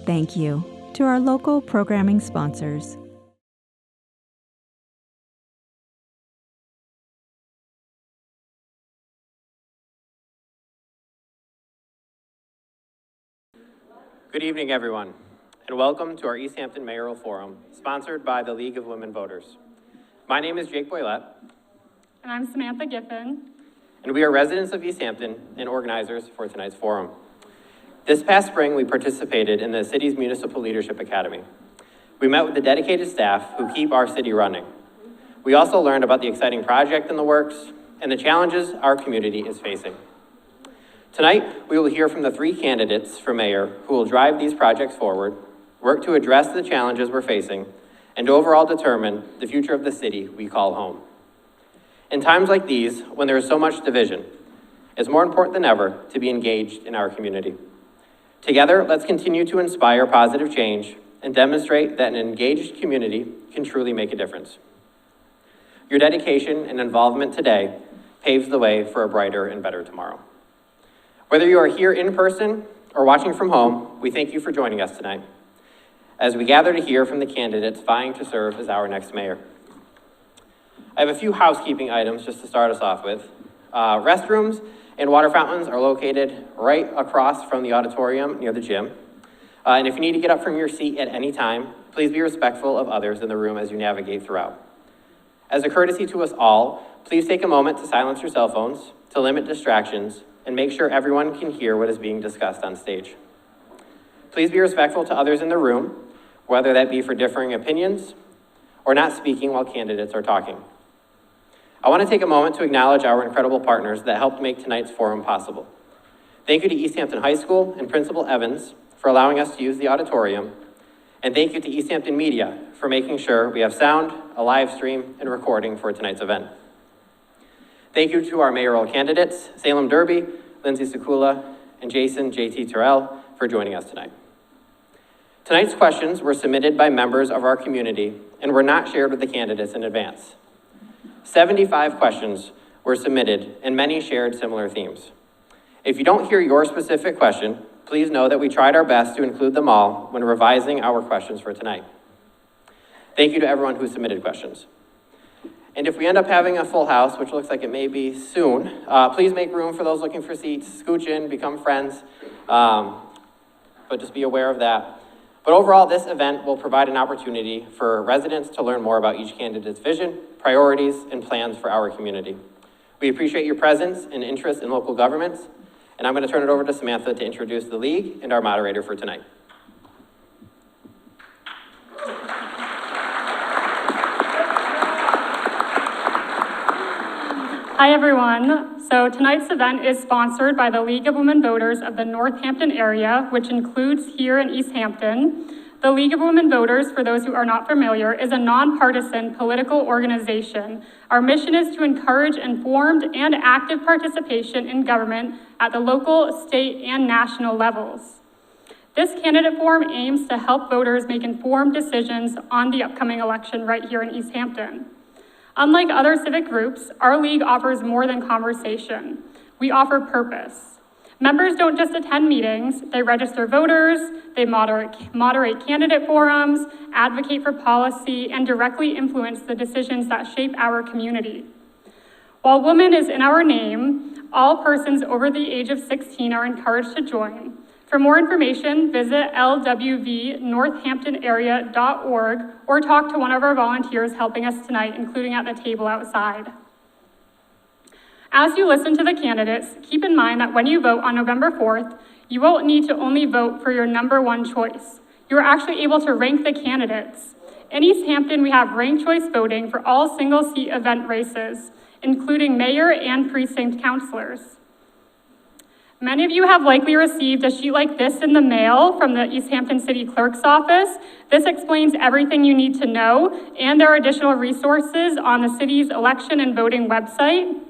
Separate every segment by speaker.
Speaker 1: Thank you to our local programming sponsors.
Speaker 2: Good evening, everyone, and welcome to our Easthampton Mayoral Forum, sponsored by the League of Women Voters. My name is Jake Boylett.
Speaker 3: And I'm Samantha Giffen.
Speaker 2: And we are residents of Easthampton and organizers for tonight's forum. This past spring, we participated in the city's Municipal Leadership Academy. We met with the dedicated staff who keep our city running. We also learned about the exciting project in the works and the challenges our community is facing. Tonight, we will hear from the 3 candidates for mayor who will drive these projects forward, work to address the challenges we're facing, and overall determine the future of the city we call home. In times like these, when there is so much division, it's more important than ever to be engaged in our community. Together, let's continue to inspire positive change and demonstrate that an engaged community can truly make a difference. Your dedication and involvement today paves the way for a brighter and better tomorrow. Whether you are here in person or watching from home, we thank you for joining us tonight as we gather to hear from the candidates vying to serve as our next mayor. I have a few housekeeping items just to start us off with. Restrooms and water fountains are located right across from the auditorium near the gym. And if you need to get up from your seat at any time, please be respectful of others in the room as you navigate throughout. As a courtesy to us all, please take a moment to silence your cell phones, to limit distractions, and make sure everyone can hear what is being discussed on stage. Please be respectful to others in the room, whether that be for differing opinions or not speaking while candidates are talking. I want to take a moment to acknowledge our incredible partners that helped make tonight's forum possible. Thank you to Easthampton High School and Principal Evans for allowing us to use the auditorium, and thank you to Easthampton Media for making sure we have sound, a live stream, and recording for tonight's event. Thank you to our mayoral candidates, Salem Derby, Lindsay Sekula, and Jason J.T. Terrell for joining us tonight. Tonight's questions were submitted by members of our community and were not shared with the candidates in advance. 75 questions were submitted and many shared similar themes. If you don't hear your specific question, please know that we tried our best to include them all when revising our questions for tonight. Thank you to everyone who submitted questions. And if we end up having a full house, which looks like it may be soon, please make room for those looking for seats, scooch in, become friends, but just be aware of that. But overall, this event will provide an opportunity for residents to learn more about each candidate's vision, priorities, and plans for our community. We appreciate your presence and interest in local governments, and I'm going to turn it over to Samantha to introduce the league and our moderator for tonight.
Speaker 3: Hi, everyone. So tonight's event is sponsored by the League of Women Voters of the Northampton area, which includes here in Easthampton. The League of Women Voters, for those who are not familiar, is a nonpartisan political organization. Our mission is to encourage informed and active participation in government at the local, state, and national levels. This candidate forum aims to help voters make informed decisions on the upcoming election right here in Easthampton. Unlike other civic groups, our league offers more than conversation. We offer purpose. Members don't just attend meetings, they register voters, they moderate candidate forums, advocate for policy, and directly influence the decisions that shape our community. While woman is in our name, all persons over the age of 16 are encouraged to join. For more information, visit lwvnorthamptonarea.org or talk to one of our volunteers helping us tonight, including at the table outside. As you listen to the candidates, keep in mind that when you vote on November 4th, you won't need to only vote for your number one choice. You're actually able to rank the candidates. In Easthampton, we have ranked choice voting for all single-seat event races, including mayor and precinct councilors. Many of you have likely received a sheet like this in the mail from the Easthampton City Clerk's office. This explains everything you need to know, and there are additional resources on the city's election and voting website.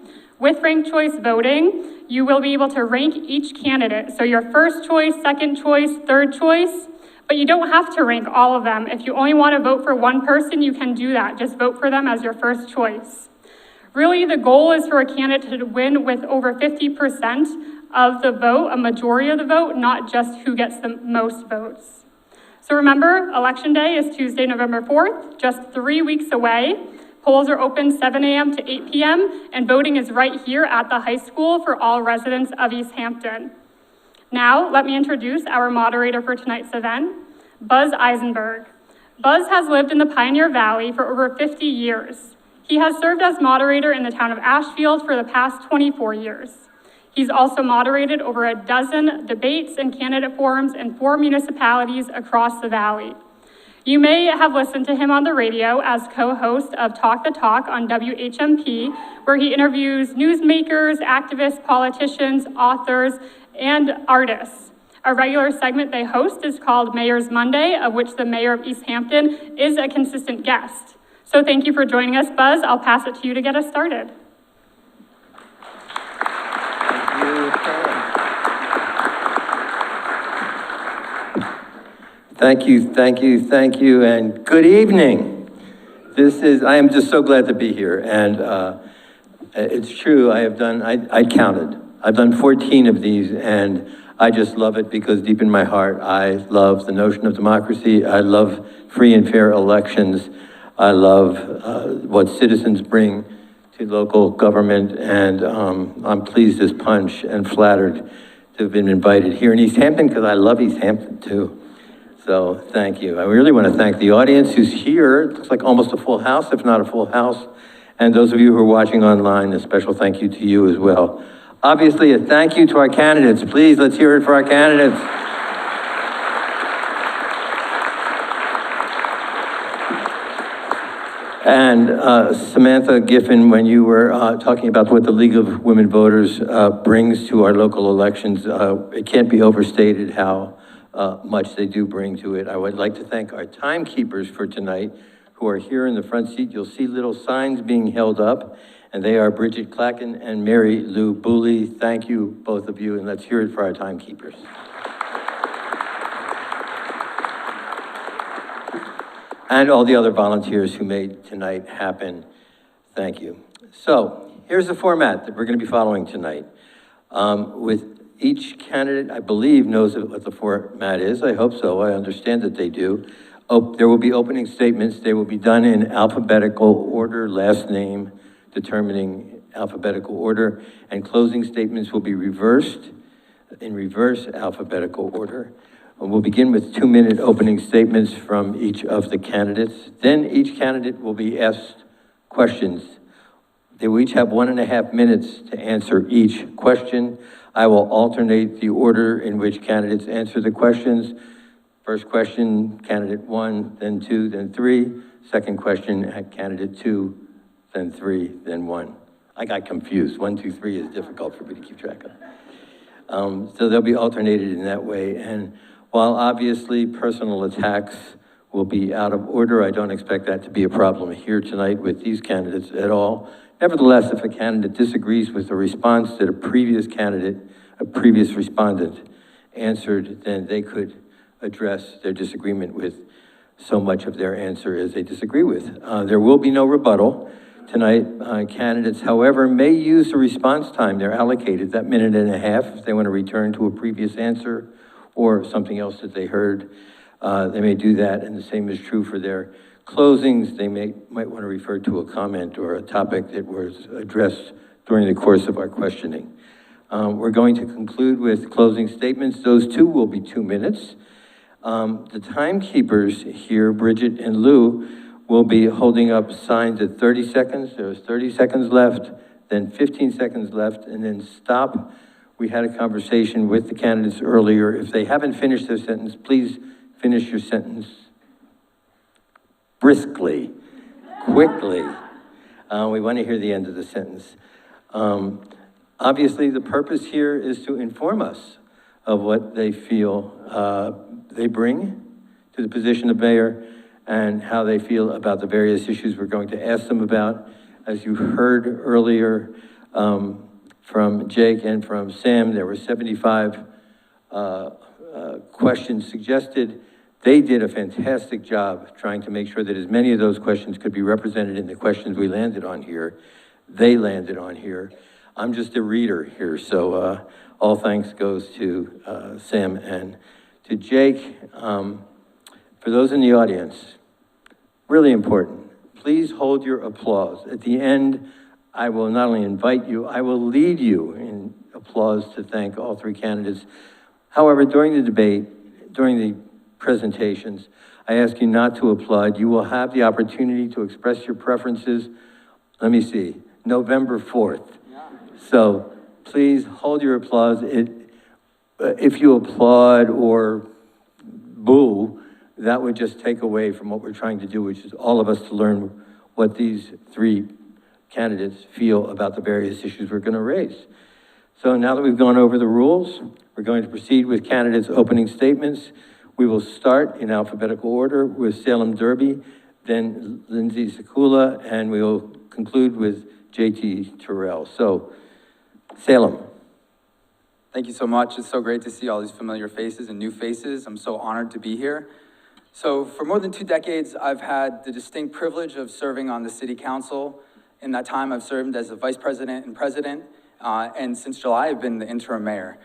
Speaker 3: With ranked choice voting, you will be able to rank each candidate. So your first choice, second choice, third choice, but you don't have to rank all of them. If you only want to vote for one person, you can do that. Just vote for them as your first choice. Really, the goal is for a candidate to win with over 50% of the vote, a majority of the vote, not just who gets the most votes. So remember, Election Day is Tuesday, November 4th, just 3 weeks away. Polls are open 7 a.m. to 8 p.m., and voting is right here at the high school for all residents of Easthampton. Now, let me introduce our moderator for tonight's event, Buzz Eisenberg. Buzz has lived in the Pioneer Valley for over 50 years. He has served as moderator in the town of Ashfield for the past 24 years. He's also moderated over a dozen debates and candidate forums in 4 municipalities across the valley. You may have listened to him on the radio as co-host of Talk the Talk on WHMP, where he interviews newsmakers, activists, politicians, authors, and artists. A regular segment they host is called Mayor's Monday, of which the mayor of Easthampton is a consistent guest. So thank you for joining us, Buzz. I'll pass it to you to get us started.
Speaker 4: Thank you, and good evening. I am just so glad to be here, and it's true, I counted. I've done 14 of these, and I just love it because deep in my heart, I love the notion of democracy. I love free and fair elections. I love what citizens bring to local government, and I'm pleased as punch and flattered to have been invited here in Easthampton because I love Easthampton too. So thank you. I really want to thank the audience who's here. It looks like almost a full house, if not a full house. And those of you who are watching online, a special thank you to you as well. Obviously, a thank you to our candidates. Please, let's hear it for our candidates. And Samantha Giffen, when you were talking about what the League of Women Voters brings to our local elections, it can't be overstated how much they do bring to it. I would like to thank our timekeepers for tonight who are here in the front seat. You'll see little signs being held up, and they are Bridget Clacken and Mary Lou Booley. Thank you, both of you, and let's hear it for our timekeepers. And all the other volunteers who made tonight happen. Thank you. So here's the format that we're going to be following tonight. With each candidate, I believe, knows what the format is. I hope so. I understand that they do. There will be opening statements. They will be done in alphabetical order, last name determining alphabetical order, and closing statements will be in reverse alphabetical order. We'll begin with 2-minute opening statements from each of the candidates. Then each candidate will be asked questions. They will each have 1.5 minutes to answer each question. I will alternate the order in which candidates answer the questions. First question, candidate 1, then 2, then 3. Second question, at candidate 2, then 3, then 1. I got confused. 1, 2, 3 is difficult for me to keep track of. So they'll be alternated in that way. And while obviously personal attacks will be out of order, I don't expect that to be a problem here tonight with these candidates at all. Nevertheless, if a candidate disagrees with the response that a previous respondent answered, then they could address their disagreement with so much of their answer as they disagree with. There will be no rebuttal tonight. Candidates, however, may use the response time they're allocated, that 1.5 minutes, if they want to return to a previous answer or something else that they heard. They may do that, and the same is true for their closings. They might want to refer to a comment or a topic that was addressed during the course of our questioning. We're going to conclude with closing statements. Those two will be 2 minutes. The timekeepers here, Bridget and Lou, will be holding up signs at 30 seconds. There's 30 seconds left, then 15 seconds left, and then stop. We had a conversation with the candidates earlier. If they haven't finished their sentence, please finish your sentence briskly, quickly. We want to hear the end of the sentence. Obviously, the purpose here is to inform us of what they feel they bring to the position of mayor and how they feel about the various issues we're going to ask them about. As you heard earlier from Jake and from Sam, there were 75 questions suggested. They did a fantastic job trying to make sure that as many of those questions could be represented in the questions we landed on here. They landed on here. I'm just a reader here, so all thanks goes to Sam and to Jake. For those in the audience, really important, please hold your applause. At the end, I will not only invite you, I will lead you in applause to thank all three candidates. However, during the debate, during the presentations, I ask you not to applaud. You will have the opportunity to express your preferences, let me see, November 4th. So please hold your applause. If you applaud or boo, that would just take away from what we're trying to do, which is all of us to learn what these three candidates feel about the various issues we're going to raise. So now that we've gone over the rules, we're going to proceed with candidates' opening statements. We will start in alphabetical order with Salem Derby, then Lindsay Sekula, and we will conclude with JT Terrell. So, Salem.
Speaker 5: Thank you so much. It's so great to see all these familiar faces and new faces. I'm so honored to be here. So for more than 2 decades, I've had the distinct privilege of serving on the city council. In that time, I've served as a vice president and president, and since July, I've been the interim mayor.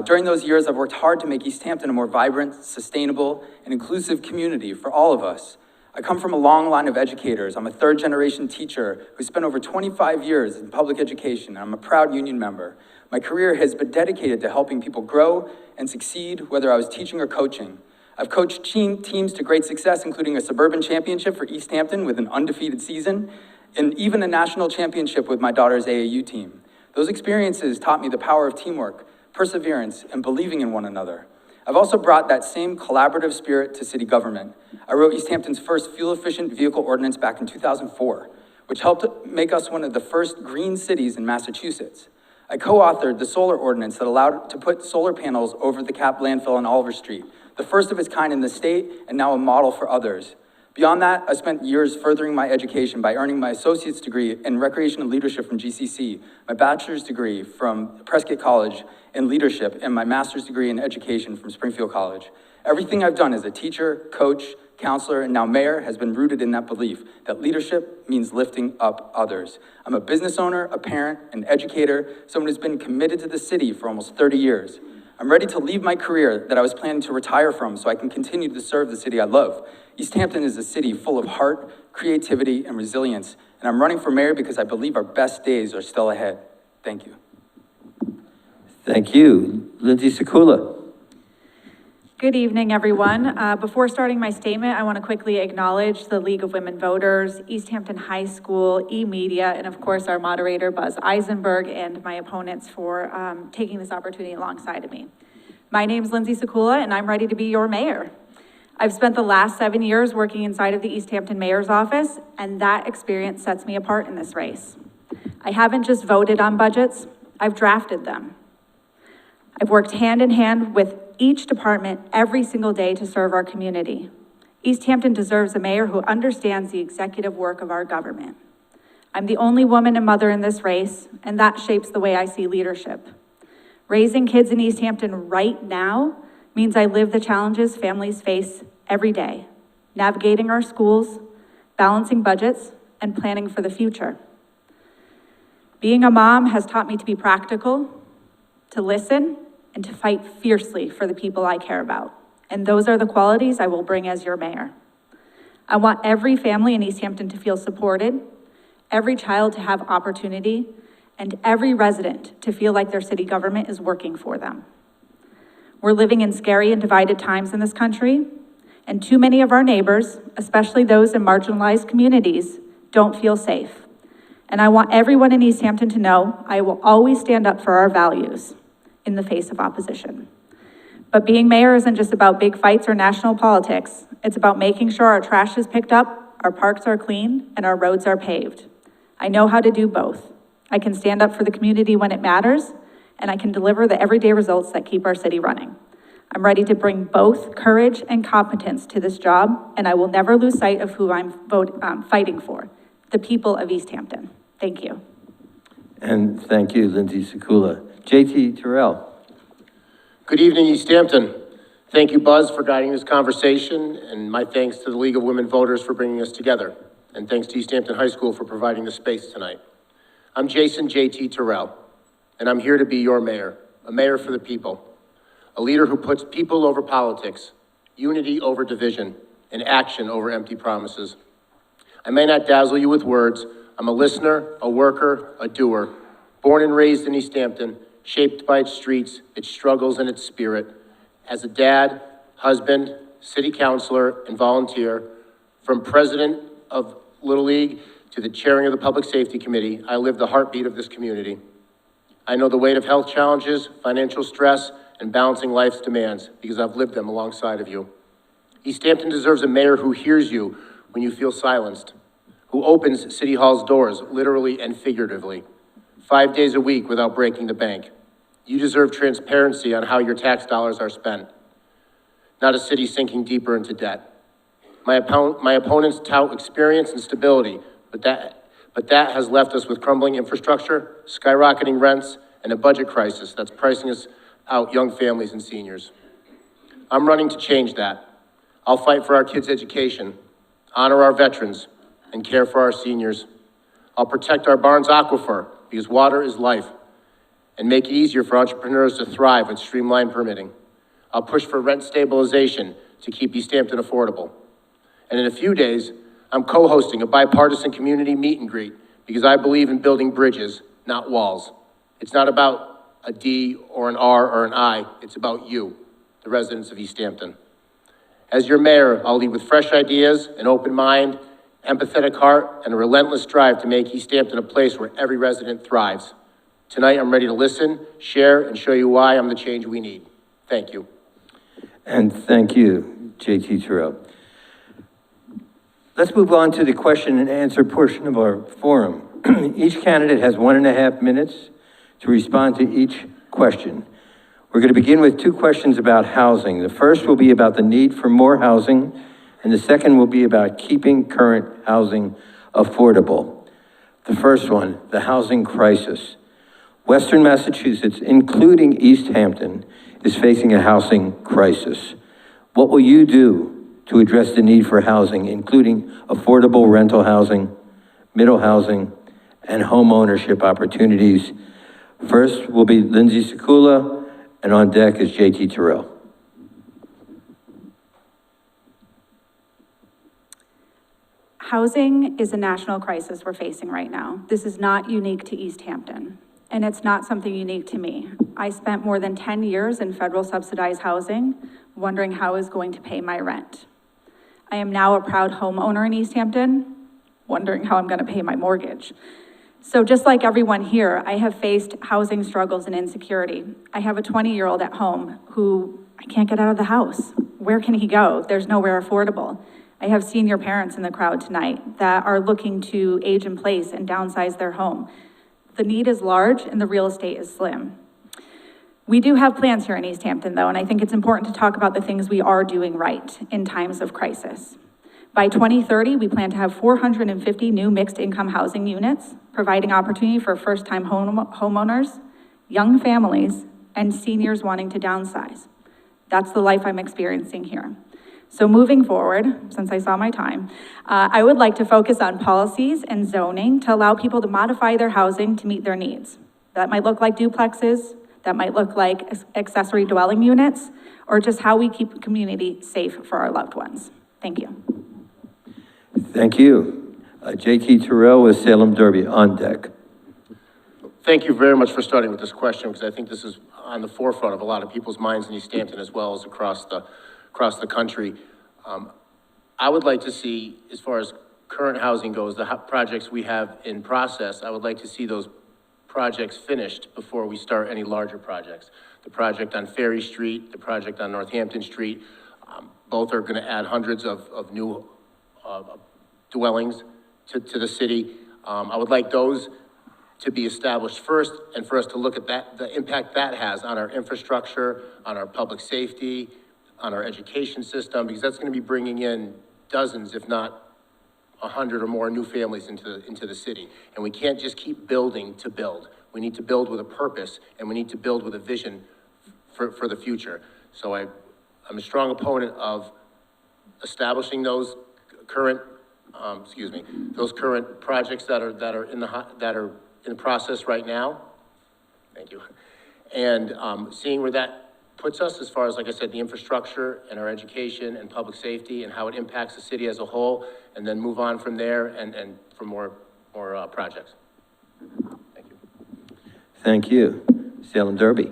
Speaker 5: During those years, I've worked hard to make Easthampton a more vibrant, sustainable, and inclusive community for all of us. I come from a long line of educators. I'm a third-generation teacher who spent over 25 years in public education, and I'm a proud union member. My career has been dedicated to helping people grow and succeed, whether I was teaching or coaching. I've coached teams to great success, including a suburban championship for Easthampton with an undefeated season, and even a national championship with my daughter's AAU team. Those experiences taught me the power of teamwork, perseverance, and believing in one another. I've also brought that same collaborative spirit to city government. I wrote Easthampton's first fuel-efficient vehicle ordinance back in 2004, which helped make us one of the first green cities in Massachusetts. I co-authored the solar ordinance that allowed to put solar panels over the capped landfill on Oliver Street, the first of its kind in the state, and now a model for others. Beyond that, I spent years furthering my education by earning my associate's degree in recreation and leadership from GCC, my bachelor's degree from Prescott College in leadership, and my master's degree in education from Springfield College. Everything I've done as a teacher, coach, counselor, and now mayor has been rooted in that belief that leadership means lifting up others. I'm a business owner, a parent, an educator, someone who's been committed to the city for almost 30 years. I'm ready to leave my career that I was planning to retire from so I can continue to serve the city I love. Easthampton is a city full of heart, creativity, and resilience, and I'm running for mayor because I believe our best days are still ahead. Thank you.
Speaker 4: Thank you. Lindsay Sekula.
Speaker 1: Good evening, everyone. Before starting my statement, I want to quickly acknowledge the League of Women Voters, Easthampton High School, eMedia, and of course our moderator, Buzz Eisenberg, and my opponents for taking this opportunity alongside of me. My name's Lindsay Sekula, and I'm ready to be your mayor. I've spent the last 7 years working inside of the Easthampton Mayor's office, and that experience sets me apart in this race. I haven't just voted on budgets, I've drafted them. I've worked hand in hand with each department every single day to serve our community. Easthampton deserves a mayor who understands the executive work of our government. I'm the only woman and mother in this race, and that shapes the way I see leadership. Raising kids in Easthampton right now means I live the challenges families face every day, navigating our schools, balancing budgets, and planning for the future. Being a mom has taught me to be practical, to listen, and to fight fiercely for the people I care about. And those are the qualities I will bring as your mayor. I want every family in Easthampton to feel supported, every child to have opportunity, and every resident to feel like their city government is working for them. We're living in scary and divided times in this country, and too many of our neighbors, especially those in marginalized communities, don't feel safe. And I want everyone in Easthampton to know I will always stand up for our values in the face of opposition. But being mayor isn't just about big fights or national politics. It's about making sure our trash is picked up, our parks are clean, and our roads are paved. I know how to do both. I can stand up for the community when it matters, and I can deliver the everyday results that keep our city running. I'm ready to bring both courage and competence to this job, and I will never lose sight of who I'm fighting for, the people of Easthampton. Thank you.
Speaker 4: And thank you, Lindsay Sekula. JT Terrell.
Speaker 6: Good evening, Easthampton. Thank you, Buzz, for guiding this conversation, and my thanks to the League of Women Voters for bringing us together. And thanks to Easthampton High School for providing the space tonight. I'm Jason JT Terrell, and I'm here to be your mayor, a mayor for the people, a leader who puts people over politics, unity over division, and action over empty promises. I may not dazzle you with words. I'm a listener, a worker, a doer. Born and raised in Easthampton, shaped by its streets, its struggles, and its spirit. As a dad, husband, city councilor, and volunteer, from president of Little League to the chairing of the Public Safety Committee, I live the heartbeat of this community. I know the weight of health challenges, financial stress, and balancing life's demands because I've lived them alongside of you. Easthampton deserves a mayor who hears you when you feel silenced, who opens City Hall's doors, literally and figuratively, 5 days a week without breaking the bank. You deserve transparency on how your tax dollars are spent, not a city sinking deeper into debt. My opponents tout experience and stability, but that has left us with crumbling infrastructure, skyrocketing rents, and a budget crisis that's pricing us out young families and seniors. I'm running to change that. I'll fight for our kids' education, honor our veterans, and care for our seniors. I'll protect our Barnes Aquifer, because water is life, and make it easier for entrepreneurs to thrive with streamlined permitting. I'll push for rent stabilization to keep Easthampton affordable. And in a few days, I'm co-hosting a bipartisan community meet and greet because I believe in building bridges, not walls. It's not about a D or an R or an I, it's about you, the residents of Easthampton. As your mayor, I'll lead with fresh ideas, an open mind, empathetic heart, and a relentless drive to make Easthampton a place where every resident thrives. Tonight, I'm ready to listen, share, and show you why I'm the change we need. Thank you.
Speaker 4: And thank you, JT Terrell. Let's move on to the question and answer portion of our forum. Each candidate has 1.5 minutes to respond to each question. We're going to begin with 2 questions about housing. The first will be about the need for more housing, and the second will be about keeping current housing affordable. The first one, the housing crisis. Western Massachusetts, including Easthampton, is facing a housing crisis. What will you do to address the need for housing, including affordable rental housing, middle housing, and home ownership opportunities? First will be Lindsay Sekula, and on deck is JT Terrell.
Speaker 1: Housing is a national crisis we're facing right now. This is not unique to Easthampton, and it's not something unique to me. I spent more than 10 years in federal subsidized housing, wondering how I was going to pay my rent. I am now a proud homeowner in Easthampton, wondering how I'm gonna pay my mortgage. So just like everyone here, I have faced housing struggles and insecurity. I have a 20-year-old at home who I can't get out of the house. Where can he go? There's nowhere affordable. I have senior parents in the crowd tonight that are looking to age in place and downsize their home. The need is large and the real estate is slim. We do have plans here in Easthampton though, and I think it's important to talk about the things we are doing right in times of crisis. By 2030, we plan to have 450 new mixed income housing units, providing opportunity for first-time homeowners, young families, and seniors wanting to downsize. That's the life I'm experiencing here. So moving forward, since I saw my time, I would like to focus on policies and zoning to allow people to modify their housing to meet their needs. That might look like duplexes, that might look like accessory dwelling units, or just how we keep the community safe for our loved ones. Thank you.
Speaker 4: Thank you. JT Terrell with Salem Derby on deck.
Speaker 6: Thank you very much for starting with this question, because I think this is on the forefront of a lot of people's minds in Easthampton as well as across the country. I would like to see, as far as current housing goes, the projects we have in process, I would like to see those projects finished before we start any larger projects. The project on Ferry Street, the project on Northampton Street, both are gonna add hundreds of new dwellings to the city. I would like those to be established first, and for us to look at that, the impact that has on our infrastructure, on our public safety, on our education system, because that's gonna be bringing in dozens, if not 100 or more new families into the city. And we can't just keep building to build. We need to build with a purpose, and we need to build with a vision for the future. So I'm a strong opponent of establishing those current, those current projects that are in the process right now. Thank you. And seeing where that puts us as far as, like I said, the infrastructure and our education and public safety and how it impacts the city as a whole, and then move on from there and for more projects. Thank you.
Speaker 4: Thank you. Salem Derby.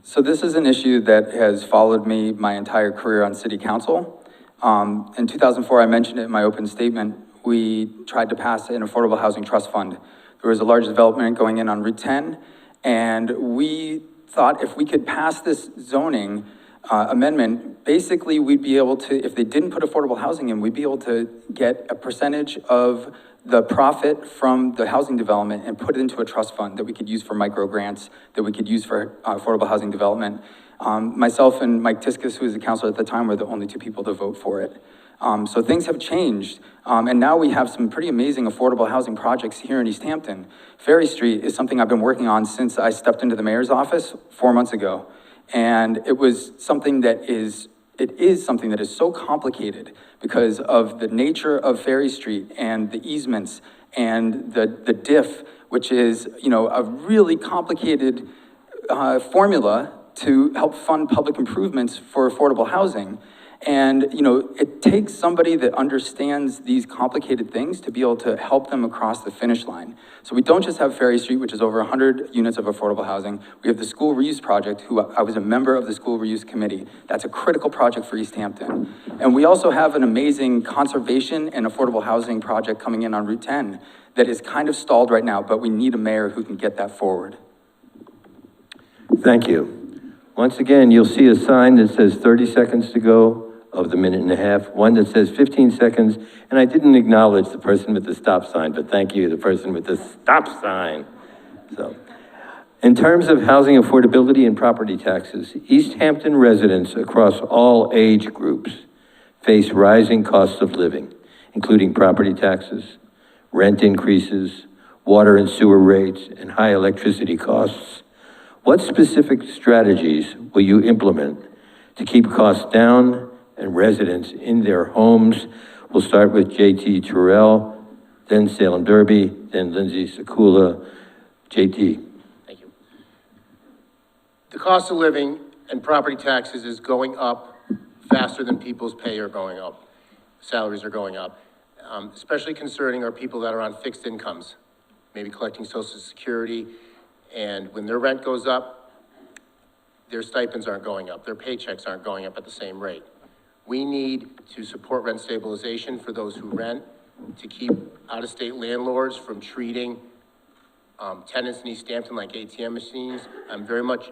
Speaker 5: So this is an issue that has followed me my entire career on city council. In 2004, I mentioned it in my open statement, we tried to pass an affordable housing trust fund. There was a large development going in on Route 10, and we thought if we could pass this zoning amendment, basically we'd be able to, if they didn't put affordable housing in, we'd be able to get a percentage of the profit from the housing development and put it into a trust fund that we could use for micro grants, that we could use for affordable housing development. Myself and Mike Tiskus, who was the councilor at the time, were the only two people to vote for it. So things have changed, and now we have some pretty amazing affordable housing projects here in Easthampton. Ferry Street is something I've been working on since I stepped into the mayor's office 4 months ago. And it was something that it is something that is so complicated because of the nature of Ferry Street and the easements and the diff, which is, a really complicated formula to help fund public improvements for affordable housing. And, it takes somebody that understands these complicated things to be able to help them across the finish line. So we don't just have Ferry Street, which is over 100 units of affordable housing. We have the school reuse project, who I was a member of the school reuse committee. That's a critical project for Easthampton. And we also have an amazing conservation and affordable housing project coming in on Route 10 that is kind of stalled right now, but we need a mayor who can get that forward.
Speaker 4: Thank you. Once again, you'll see a sign that says 30 seconds to go of the minute and a half, one that says 15 seconds, and I didn't acknowledge the person with the stop sign, but thank you, the person with the stop sign. So, in terms of housing affordability and property taxes, Easthampton residents across all age groups face rising costs of living, including property taxes, rent increases, water and sewer rates, and high electricity costs. What specific strategies will you implement to keep costs down and residents in their homes? We'll start with JT Terrell, then Salem Derby, then Lindsay Sekula. JT.
Speaker 6: Thank you. The cost of living and property taxes is going up faster than people's pay are going up. Salaries are going up. Especially concerning are people that are on fixed incomes, maybe collecting Social Security, and when their rent goes up, their stipends aren't going up, their paychecks aren't going up at the same rate. We need to support rent stabilization for those who rent, to keep out-of-state landlords from treating tenants in Easthampton like ATM machines. I'm very much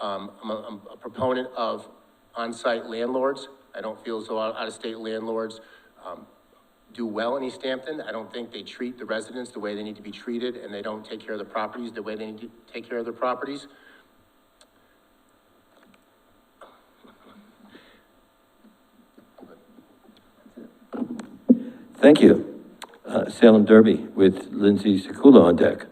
Speaker 6: I'm a proponent of on-site landlords. I don't feel as though out-of-state landlords do well in Easthampton. I don't think they treat the residents the way they need to be treated, and they don't take care of the properties the way they need to take care of their properties.
Speaker 4: Thank you. Salem Derby with Lindsay Sekula on deck.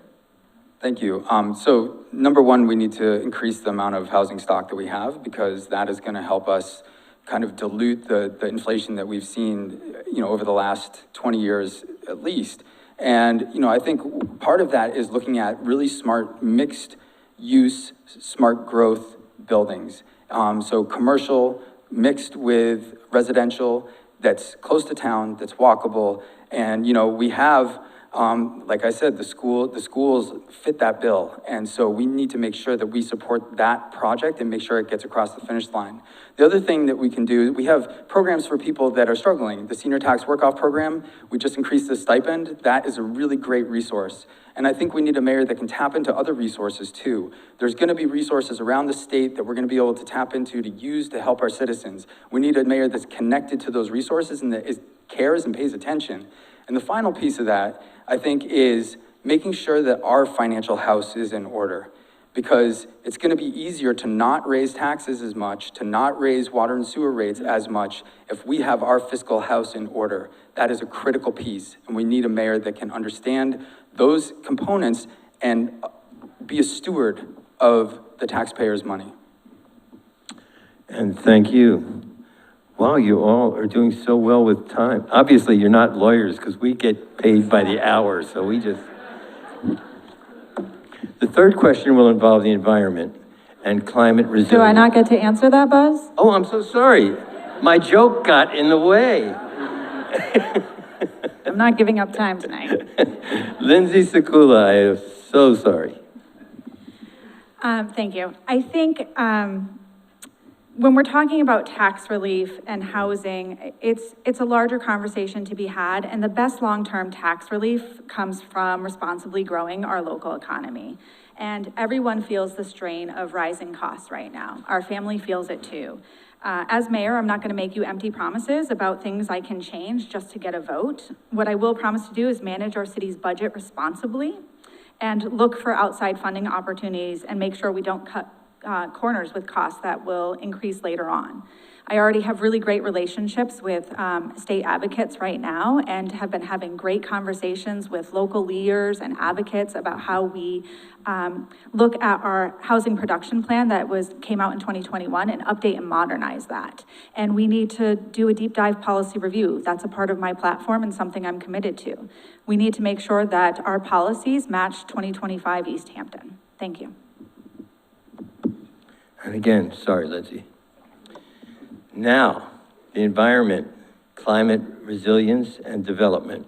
Speaker 5: Thank you. So number one, we need to increase the amount of housing stock that we have, because that is going to help us kind of dilute the inflation that we've seen, over the last 20 years at least. And, I think part of that is looking at really smart mixed use, smart growth buildings. So commercial mixed with residential, that's close to town, that's walkable. And, we have, like I said, the schools fit that bill. And so we need to make sure that we support that project and make sure it gets across the finish line. The other thing that we can do, we have programs for people that are struggling. The senior tax work-off program, we just increased the stipend. That is a really great resource. And I think we need a mayor that can tap into other resources too. There's gonna be resources around the state that we're gonna be able to tap into to use to help our citizens. We need a mayor that's connected to those resources and that cares and pays attention. And the final piece of that, I think, is making sure that our financial house is in order, because it's gonna be easier to not raise taxes as much, to not raise water and sewer rates as much if we have our fiscal house in order. That is a critical piece, and we need a mayor that can understand those components and be a steward of the taxpayers' money.
Speaker 4: And thank you. Wow, you all are doing so well with time. Obviously, you're not lawyers, because we get paid by the hour, so we just... The third question will involve the environment, and climate resilience.
Speaker 1: Do I not get to answer that, Buzz?
Speaker 4: Oh, I'm so sorry. My joke got in the way.
Speaker 1: I'm not giving up time tonight.
Speaker 4: Lindsay Sekula, I am so sorry.
Speaker 1: Thank you. I think when we're talking about tax relief and housing, it's a larger conversation to be had, and the best long-term tax relief comes from responsibly growing our local economy. And everyone feels the strain of rising costs right now. Our family feels it too. As mayor, I'm not going to make you empty promises about things I can change just to get a vote. What I will promise to do is manage our city's budget responsibly and look for outside funding opportunities and make sure we don't cut corners with costs that will increase later on. I already have really great relationships with state advocates right now and have been having great conversations with local leaders and advocates about how we look at our housing production plan that came out in 2021 and update and modernize that. And we need to do a deep dive policy review. That's a part of my platform and something I'm committed to. We need to make sure that our policies match 2025 Easthampton. Thank you.
Speaker 4: And again, sorry, Lindsay. Now, the environment, climate resilience, and development.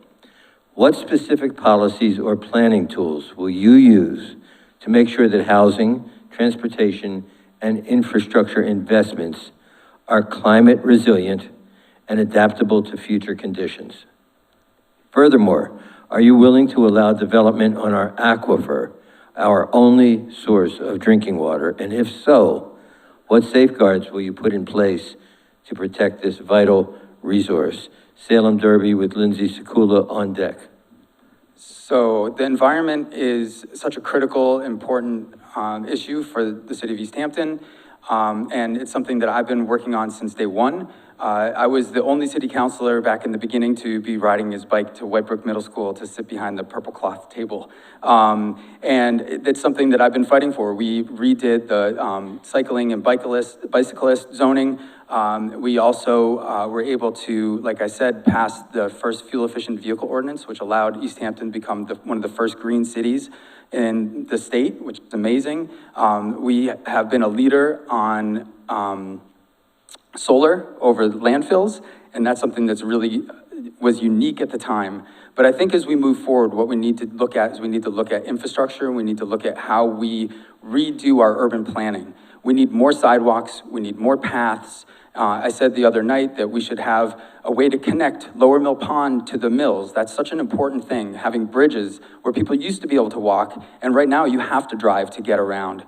Speaker 4: What specific policies or planning tools will you use to make sure that housing, transportation, and infrastructure investments are climate resilient and adaptable to future conditions? Furthermore, are you willing to allow development on our aquifer, our only source of drinking water? And if so, what safeguards will you put in place to protect this vital resource? Salem Derby with Lindsay Sekula on deck.
Speaker 5: So the environment is such a critical, important issue for the city of Easthampton, and it's something that I've been working on since day one. I was the only city councilor back in the beginning to be riding his bike to Whitebrook Middle School to sit behind the purple cloth table. And it's something that I've been fighting for. We redid the cycling and bicyclist zoning. We also were able to, like I said, pass the first fuel-efficient vehicle ordinance, which allowed Easthampton to become one of the first green cities in the state, which is amazing. We have been a leader on solar over landfills, and that's something that's really was unique at the time. But I think as we move forward, what we need to look at is we need to look at infrastructure, we need to look at how we redo our urban planning. We need more sidewalks, we need more paths. I said the other night that we should have a way to connect Lower Mill Pond to the mills. That's such an important thing, having bridges where people used to be able to walk, and right now you have to drive to get around.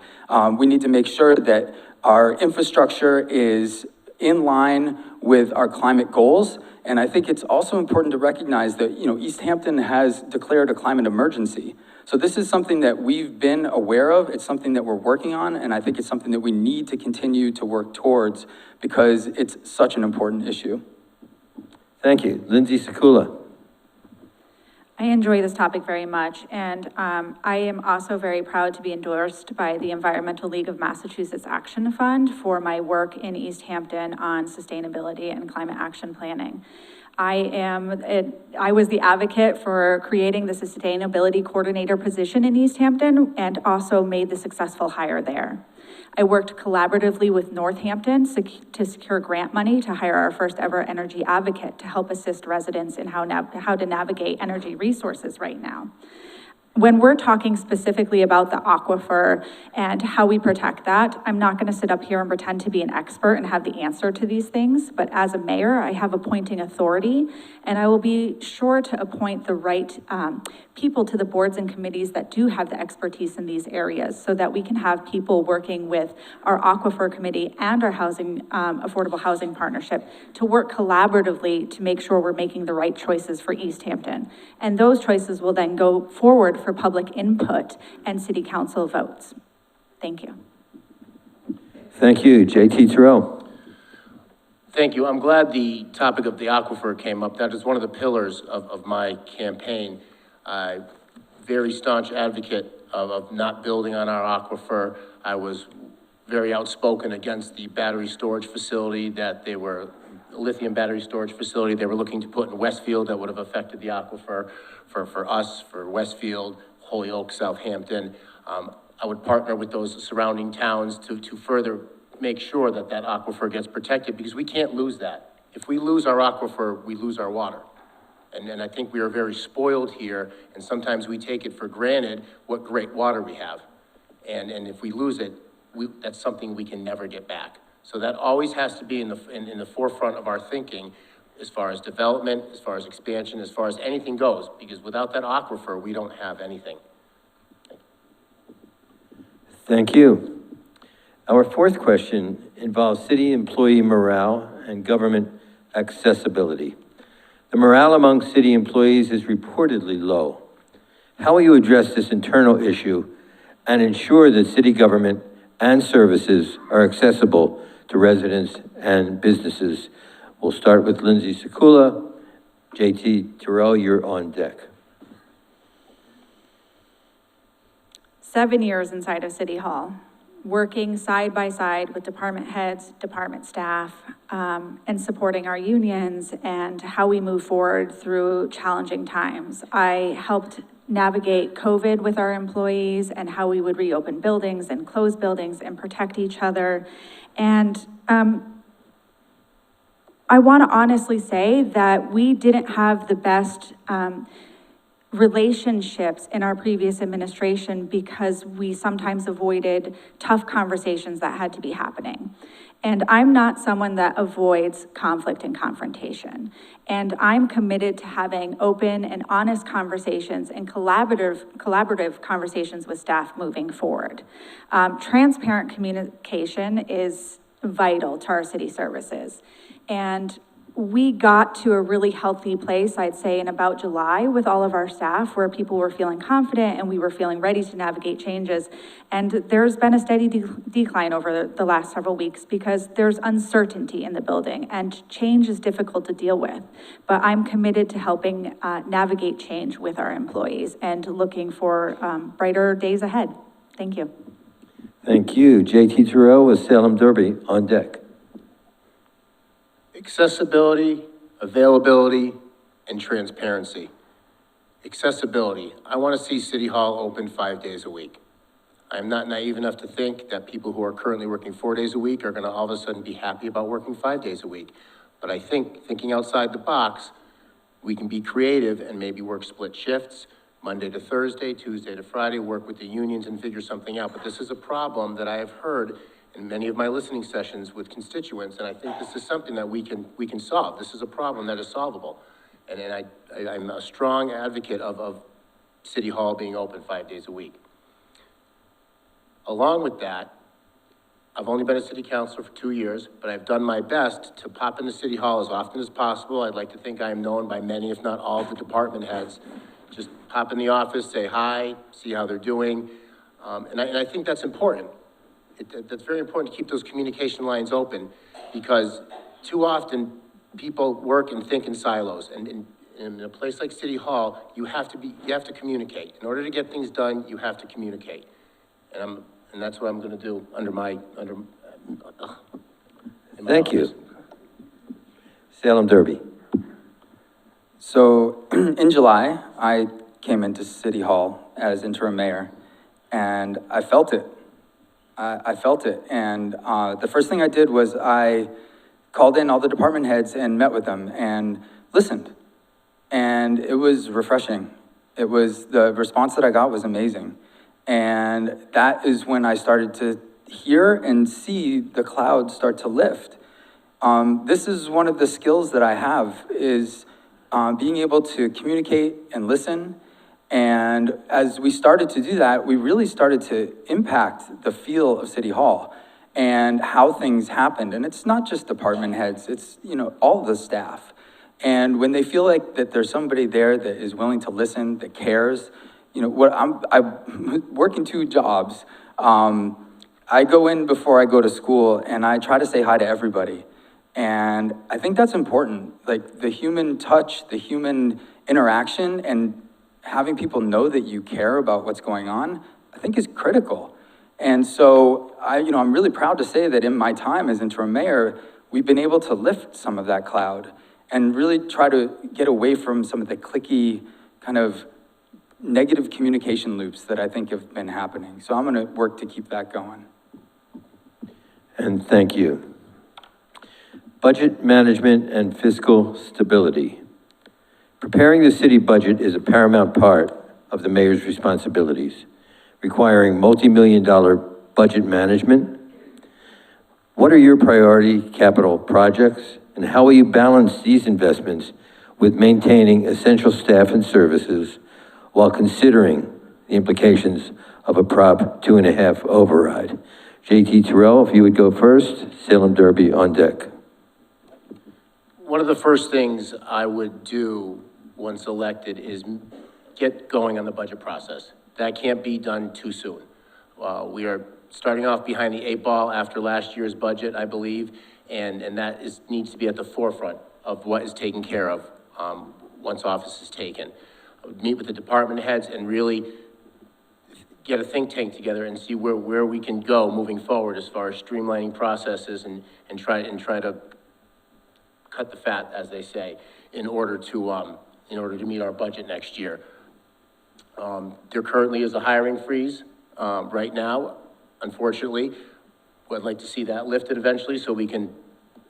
Speaker 5: We need to make sure that our infrastructure is in line with our climate goals. And I think it's also important to recognize that, Easthampton has declared a climate emergency. So this is something that we've been aware of. It's something that we're working on. And I think it's something that we need to continue to work towards because it's such an important issue.
Speaker 4: Thank you. Lindsay Sekula.
Speaker 1: I enjoy this topic very much, and I am also very proud to be endorsed by the Environmental League of Massachusetts Action Fund for my work in Easthampton on sustainability and climate action planning. I was the advocate for creating the sustainability coordinator position in Easthampton and also made the successful hire there. I worked collaboratively with Northampton to secure grant money to hire our first ever energy advocate to help assist residents in how to navigate energy resources right now. When we're talking specifically about the aquifer and how we protect that, I'm not gonna sit up here and pretend to be an expert and have the answer to these things, but as a mayor, I have appointing authority, and I will be sure to appoint the right people to the boards and committees that do have the expertise in these areas so that we can have people working with our aquifer committee and our housing, affordable housing partnership to work collaboratively to make sure we're making the right choices for Easthampton. And those choices will then go forward for public input and city council votes. Thank you.
Speaker 4: Thank you. JT Terrell.
Speaker 6: Thank you. I'm glad the topic of the aquifer came up. That is one of the pillars of my campaign. Very staunch advocate of not building on our aquifer. I was very outspoken against the battery storage facility lithium battery storage facility they were looking to put in Westfield that would have affected the aquifer for us, for Westfield, Holyoke, Southampton. I would partner with those surrounding towns to further make sure that that aquifer gets protected, because we can't lose that. If we lose our aquifer, we lose our water. And I think we are very spoiled here, and sometimes we take it for granted what great water we have. And if we lose it, that's something we can never get back. So that always has to be in the forefront of our thinking as far as development, as far as expansion, as far as anything goes, because without that aquifer, we don't have anything.
Speaker 4: Thank you. Our fourth question involves city employee morale and government accessibility. The morale among city employees is reportedly low. How will you address this internal issue and ensure that city government and services are accessible to residents and businesses? We'll start with Lindsay Sekula. JT Terrell, you're on deck.
Speaker 1: 7 years inside of City Hall, working side by side with department heads, department staff, and supporting our unions and how we move forward through challenging times. I helped navigate COVID with our employees and how we would reopen buildings and close buildings and protect each other. And I want to honestly say that we didn't have the best relationships in our previous administration because we sometimes avoided tough conversations that had to be happening. And I'm not someone that avoids conflict and confrontation. And I'm committed to having open and honest conversations and collaborative conversations with staff moving forward. Transparent communication is vital to our city services. And we got to a really healthy place, I'd say, in about July with all of our staff, where people were feeling confident and we were feeling ready to navigate changes. And there's been a steady decline over the last several weeks because there's uncertainty in the building and change is difficult to deal with. But I'm committed to helping navigate change with our employees and looking for brighter days ahead. Thank you.
Speaker 4: Thank you. JT Terrell with Salem Derby on deck.
Speaker 6: Accessibility, availability, and transparency. Accessibility. I want to see City Hall open 5 days a week. I'm not naive enough to think that people who are currently working 4 days a week are going to all of a sudden be happy about working 5 days a week. But I think, thinking outside the box, we can be creative and maybe work split shifts, Monday to Thursday, Tuesday to Friday, work with the unions and figure something out. But this is a problem that I have heard in many of my listening sessions with constituents, and I think this is something that we can solve. This is a problem that is solvable. And I'm a strong advocate of City Hall being open 5 days a week. Along with that, I've only been a city councilor for 2 years, but I've done my best to pop into City Hall as often as possible. I'd like to think I am known by many, if not all, of the department heads. Just pop in the office, say hi, see how they're doing. And I think that's important. That's very important to keep those communication lines open, because too often people work and think in silos. And in a place like City Hall, you have to communicate. In order to get things done, you have to communicate. And that's what I'm going to do
Speaker 4: Thank you. Salem Derby.
Speaker 5: So in July, I came into City Hall as interim mayor, and I felt it. I felt it, and the first thing I did was I called in all the department heads and met with them and listened, and it was refreshing. The response that I got was amazing, and that is when I started to hear and see the clouds start to lift. This is one of the skills that I have, is being able to communicate and listen. And as we started to do that, we really started to impact the feel of City Hall and how things happened. And it's not just department heads, it's, all the staff. And when they feel like that there's somebody there that is willing to listen, that cares, I'm working 2 jobs. I go in before I go to school and I try to say hi to everybody. And I think that's important, like the human touch, the human interaction, and having people know that you care about what's going on, I think is critical. And so I'm really proud to say that in my time as interim mayor, we've been able to lift some of that cloud and really try to get away from some of the cliquey kind of negative communication loops that I think have been happening. So I'm gonna work to keep that going.
Speaker 4: And thank you. Budget management and fiscal stability. Preparing the city budget is a paramount part of the mayor's responsibilities, requiring multi-million-dollar budget management. What are your priority capital projects, and how will you balance these investments with maintaining essential staff and services while considering the implications of a Prop 2.5 override? JT Terrell, if you would go first. Salem Derby on deck.
Speaker 6: One of the first things I would do once elected is get going on the budget process. That can't be done too soon. We are starting off behind the 8 ball after last year's budget, I believe, and that needs to be at the forefront of what is taken care of once office is taken. I would meet with the department heads and really get a think tank together and see where we can go moving forward as far as streamlining processes and try to cut the fat, as they say, in order to meet our budget next year. There currently is a hiring freeze right now, unfortunately. I'd like to see that lifted eventually so we can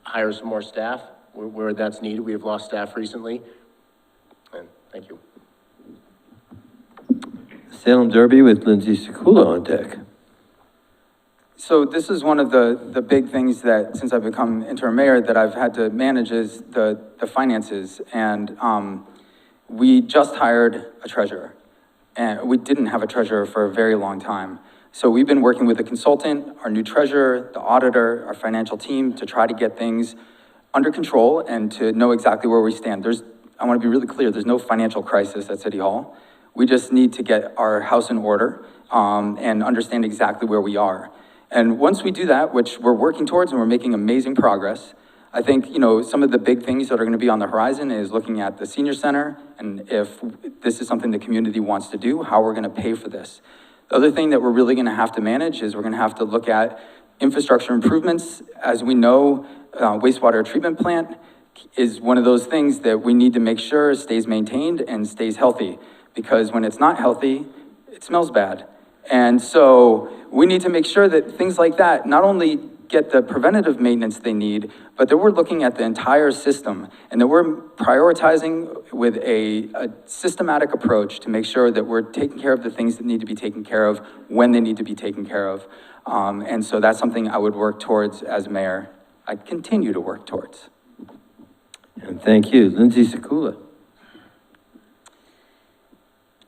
Speaker 6: hire some more staff where that's needed. We have lost staff recently. And thank you.
Speaker 4: Salem Derby with Lindsay Sekula on deck.
Speaker 5: So this is one of the big things that, since I've become interim mayor, that I've had to manage is the finances. And we just hired a treasurer, and we didn't have a treasurer for a very long time. So we've been working with a consultant, our new treasurer, the auditor, our financial team to try to get things under control and to know exactly where we stand. I want to be really clear, there's no financial crisis at City Hall. We just need to get our house in order and understand exactly where we are. And once we do that, which we're working towards and we're making amazing progress, I think, some of the big things that are going to be on the horizon is looking at the senior center, and if this is something the community wants to do, how we're going to pay for this. The other thing that we're really going to have to manage is we're going to have to look at infrastructure improvements. As we know, wastewater treatment plant is one of those things that we need to make sure stays maintained and stays healthy, because when it's not healthy, it smells bad. And so we need to make sure that things like that not only get the preventative maintenance they need, but that we're looking at the entire system and that we're prioritizing with a systematic approach to make sure that we're taking care of the things that need to be taken care of when they need to be taken care of. And so that's something I would work towards as mayor. I continue to work towards.
Speaker 4: And thank you. Lindsay Sekula.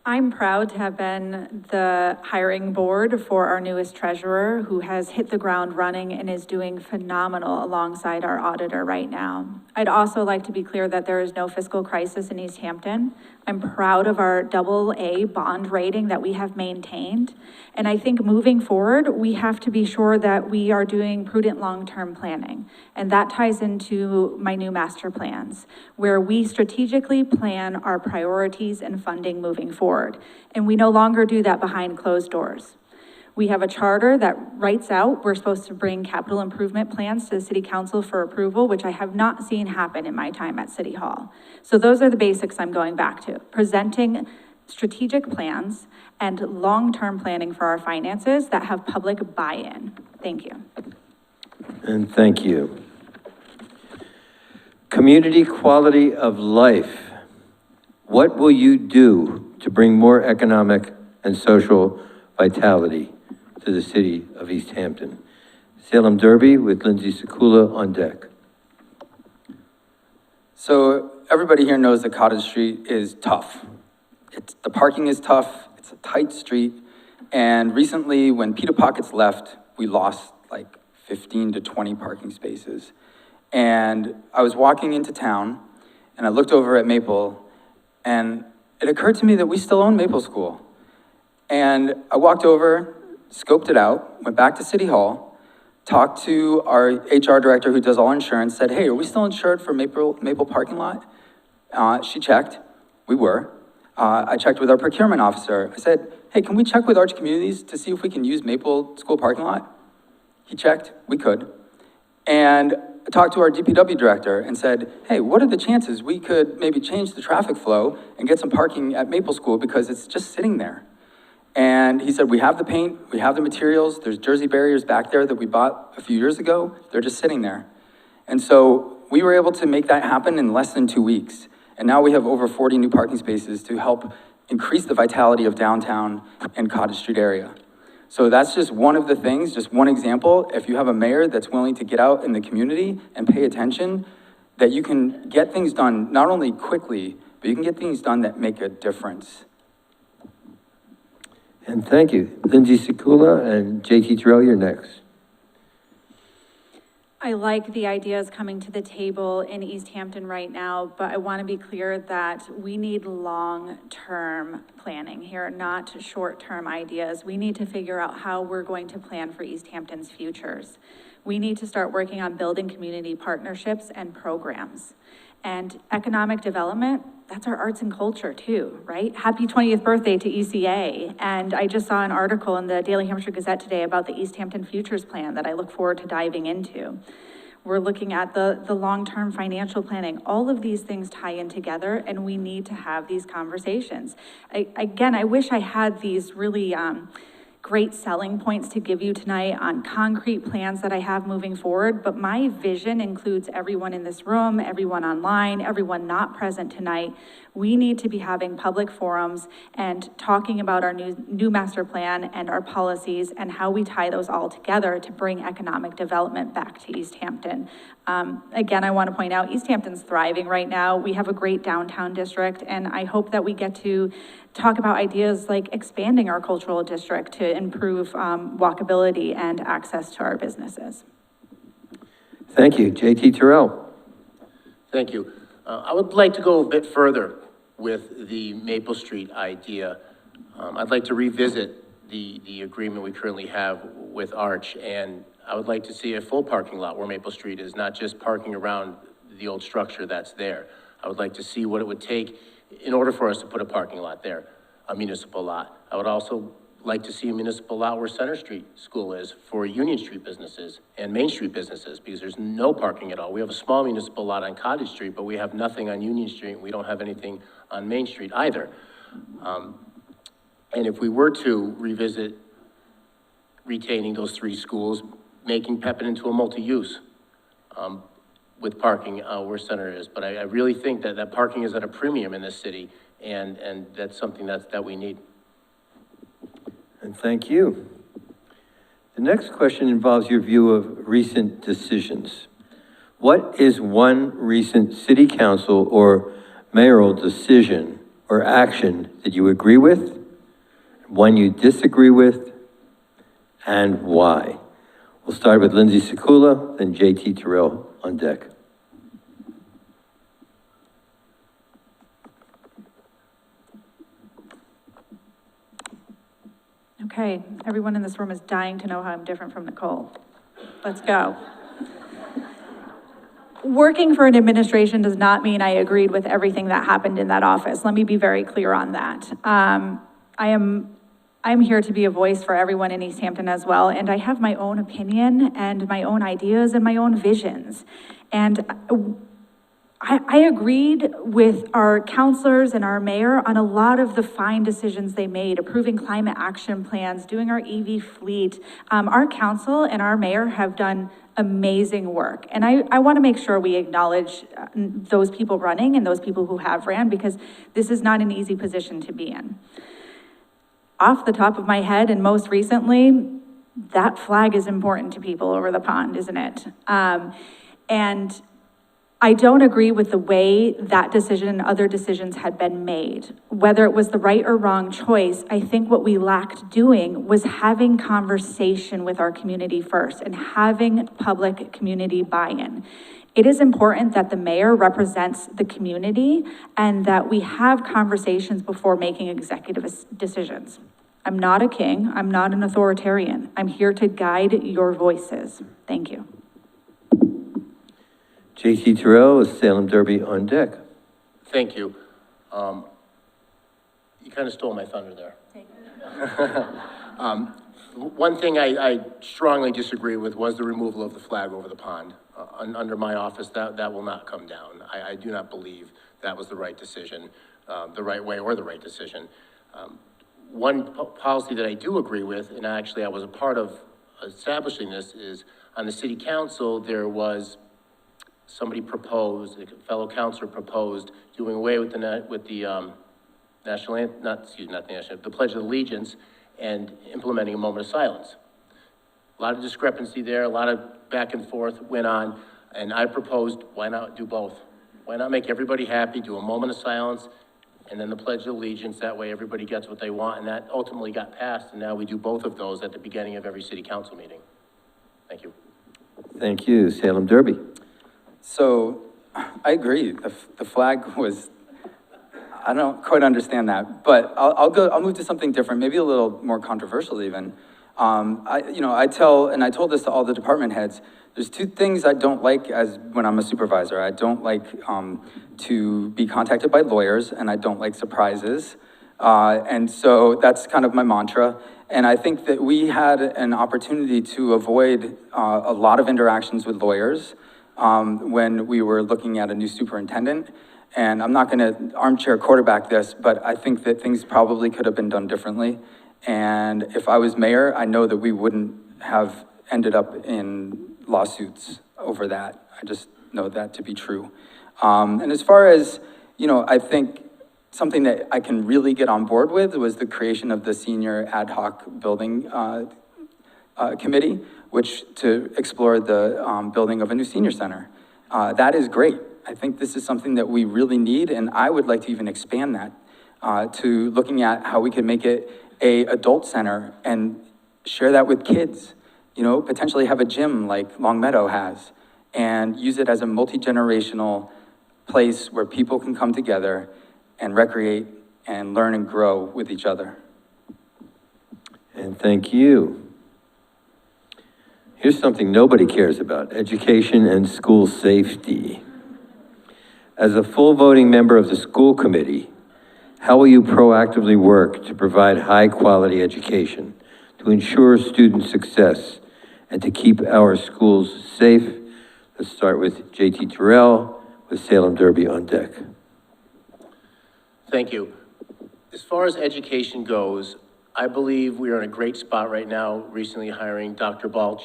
Speaker 1: I'm proud to have been the hiring board for our newest treasurer, who has hit the ground running and is doing phenomenal alongside our auditor right now. I'd also like to be clear that there is no fiscal crisis in Easthampton. I'm proud of our AA bond rating that we have maintained. And I think moving forward, we have to be sure that we are doing prudent long-term planning. And that ties into my new master plans, where we strategically plan our priorities and funding moving forward. And we no longer do that behind closed doors. We have a charter that writes out, we're supposed to bring capital improvement plans to the city council for approval, which I have not seen happen in my time at City Hall. So those are the basics I'm going back to. Presenting strategic plans and long-term planning for our finances that have public buy-in. Thank you.
Speaker 4: And thank you. Community quality of life. What will you do to bring more economic and social vitality to the city of Easthampton? Salem Derby with Lindsay Sekula on deck.
Speaker 5: So everybody here knows that Cottage Street is tough. The parking is tough, it's a tight street, and recently when Peter Pockets left, we lost like 15 to 20 parking spaces. And I was walking into town, and I looked over at Maple, and it occurred to me that we still own Maple School. And I walked over, scoped it out, went back to City Hall, talked to our HR director who does all insurance, said, hey, are we still insured for Maple parking lot? She checked, we were. I checked with our procurement officer. I said, hey, can we check with Arch Communities to see if we can use Maple School parking lot? He checked, we could. And talked to our DPW director and said, hey, what are the chances we could maybe change the traffic flow and get some parking at Maple School because it's just sitting there? And he said, we have the paint, we have the materials, there's Jersey barriers back there that we bought a few years ago, they're just sitting there. And so we were able to make that happen in less than 2 weeks. And now we have over 40 new parking spaces to help increase the vitality of downtown and Cottage Street area. So that's just one of the things, just one example. If you have a mayor that's willing to get out in the community and pay attention, that you can get things done not only quickly, but you can get things done that make a difference.
Speaker 4: And thank you. Lindsay Sekula and JT Terrell, you're next.
Speaker 1: I like the ideas coming to the table in Easthampton right now, but I want to be clear that we need long-term planning here, not short-term ideas. We need to figure out how we're going to plan for Easthampton's futures. We need to start working on building community partnerships and programs. And economic development, that's our arts and culture too, right? Happy 20th birthday to ECA. And I just saw an article in the Daily Hampshire Gazette today about the Easthampton Futures Plan that I look forward to diving into. We're looking at the long-term financial planning. All of these things tie in together and we need to have these conversations. Again, I wish I had these really great selling points to give you tonight on concrete plans that I have moving forward, but my vision includes everyone in this room, everyone online, everyone not present tonight. We need to be having public forums and talking about our new master plan and our policies and how we tie those all together to bring economic development back to Easthampton. Again, I want to point out Easthampton's thriving right now. We have a great downtown district, and I hope that we get to talk about ideas like expanding our cultural district to improve walkability and access to our businesses.
Speaker 4: Thank you. JT Terrell.
Speaker 6: Thank you. I would like to go a bit further with the Maple Street idea. I'd like to revisit the agreement we currently have with Arch, and I would like to see a full parking lot where Maple Street is, not just parking around the old structure that's there. I would like to see what it would take in order for us to put a parking lot there, a municipal lot. I would also like to see a municipal lot where Center Street School is for Union Street businesses and Main Street businesses, because there's no parking at all. We have a small municipal lot on Cottage Street, but we have nothing on Union Street, and we don't have anything on Main Street either. And if we were to revisit retaining those 3 schools, making Pepin into a multi-use with parking where Center is. But I really think that parking is at a premium in this city, and that's something that we need.
Speaker 4: And thank you. The next question involves your view of recent decisions. What is one recent city council or mayoral decision or action that you agree with, one you disagree with, and why? We'll start with Lindsay Sekula, then JT Terrell on deck.
Speaker 1: Okay, everyone in this room is dying to know how I'm different from Nicole. Let's go. Working for an administration does not mean I agreed with everything that happened in that office. Let me be very clear on that. I'm here to be a voice for everyone in Easthampton as well, and I have my own opinion and my own ideas and my own visions. And I agreed with our counselors and our mayor on a lot of the fine decisions they made, approving climate action plans, doing our EV fleet. Our council and our mayor have done amazing work. And I want to make sure we acknowledge those people running and those people who have ran, because this is not an easy position to be in. Off the top of my head, and most recently, that flag is important to people over the pond, isn't it? And I don't agree with the way that decision and other decisions had been made. Whether it was the right or wrong choice, I think what we lacked doing was having conversation with our community first and having public community buy-in. It is important that the mayor represents the community and that we have conversations before making executive decisions. I'm not a king, I'm not an authoritarian. I'm here to guide your voices. Thank you.
Speaker 4: JT Terrell with Salem Derby on deck.
Speaker 6: Thank you. You kind of stole my thunder there. One thing I strongly disagree with was the removal of the flag over the pond. under my office, that will not come down. I do not believe that was the right decision, the right way or the right decision. One policy that I do agree with, and actually I was a part of establishing this, is on the city council, there was somebody proposed, a fellow councilor proposed doing away with the national anthem, the Pledge of Allegiance, and implementing a moment of silence. A lot of discrepancy there, a lot of back and forth went on, and I proposed, why not do both? Why not make everybody happy, do a moment of silence, and then the Pledge of Allegiance, that way everybody gets what they want, and that ultimately got passed, and now we do both of those at the beginning of every city council meeting. Thank you.
Speaker 4: Thank you. Salem Derby.
Speaker 5: So, I agree, the flag was, I don't quite understand that, but I'll move to something different, maybe a little more controversial even. I told this to all the department heads, there's two things I don't like when I'm a supervisor. I don't like to be contacted by lawyers, and I don't like surprises. And so that's kind of my mantra. And I think that we had an opportunity to avoid a lot of interactions with lawyers when we were looking at a new superintendent. And I'm not gonna armchair quarterback this, but I think that things probably could have been done differently. And if I was mayor, I know that we wouldn't have ended up in lawsuits over that. I just know that to be true. And as far as, I think something that I can really get on board with was the creation of the senior ad hoc building committee, which to explore the building of a new senior center. That is great. I think this is something that we really need, and I would like to even expand that to looking at how we can make it a adult center and share that with kids. Potentially have a gym like Long Meadow has, and use it as a multi-generational place where people can come together and recreate and learn and grow with each other.
Speaker 4: And thank you. Here's something nobody cares about, education and school safety. As a full voting member of the school committee, how will you proactively work to provide high-quality education, to ensure student success, and to keep our schools safe? Let's start with JT Terrell with Salem Derby on deck.
Speaker 6: Thank you. As far as education goes, I believe we are in a great spot right now, recently hiring Dr. Balch.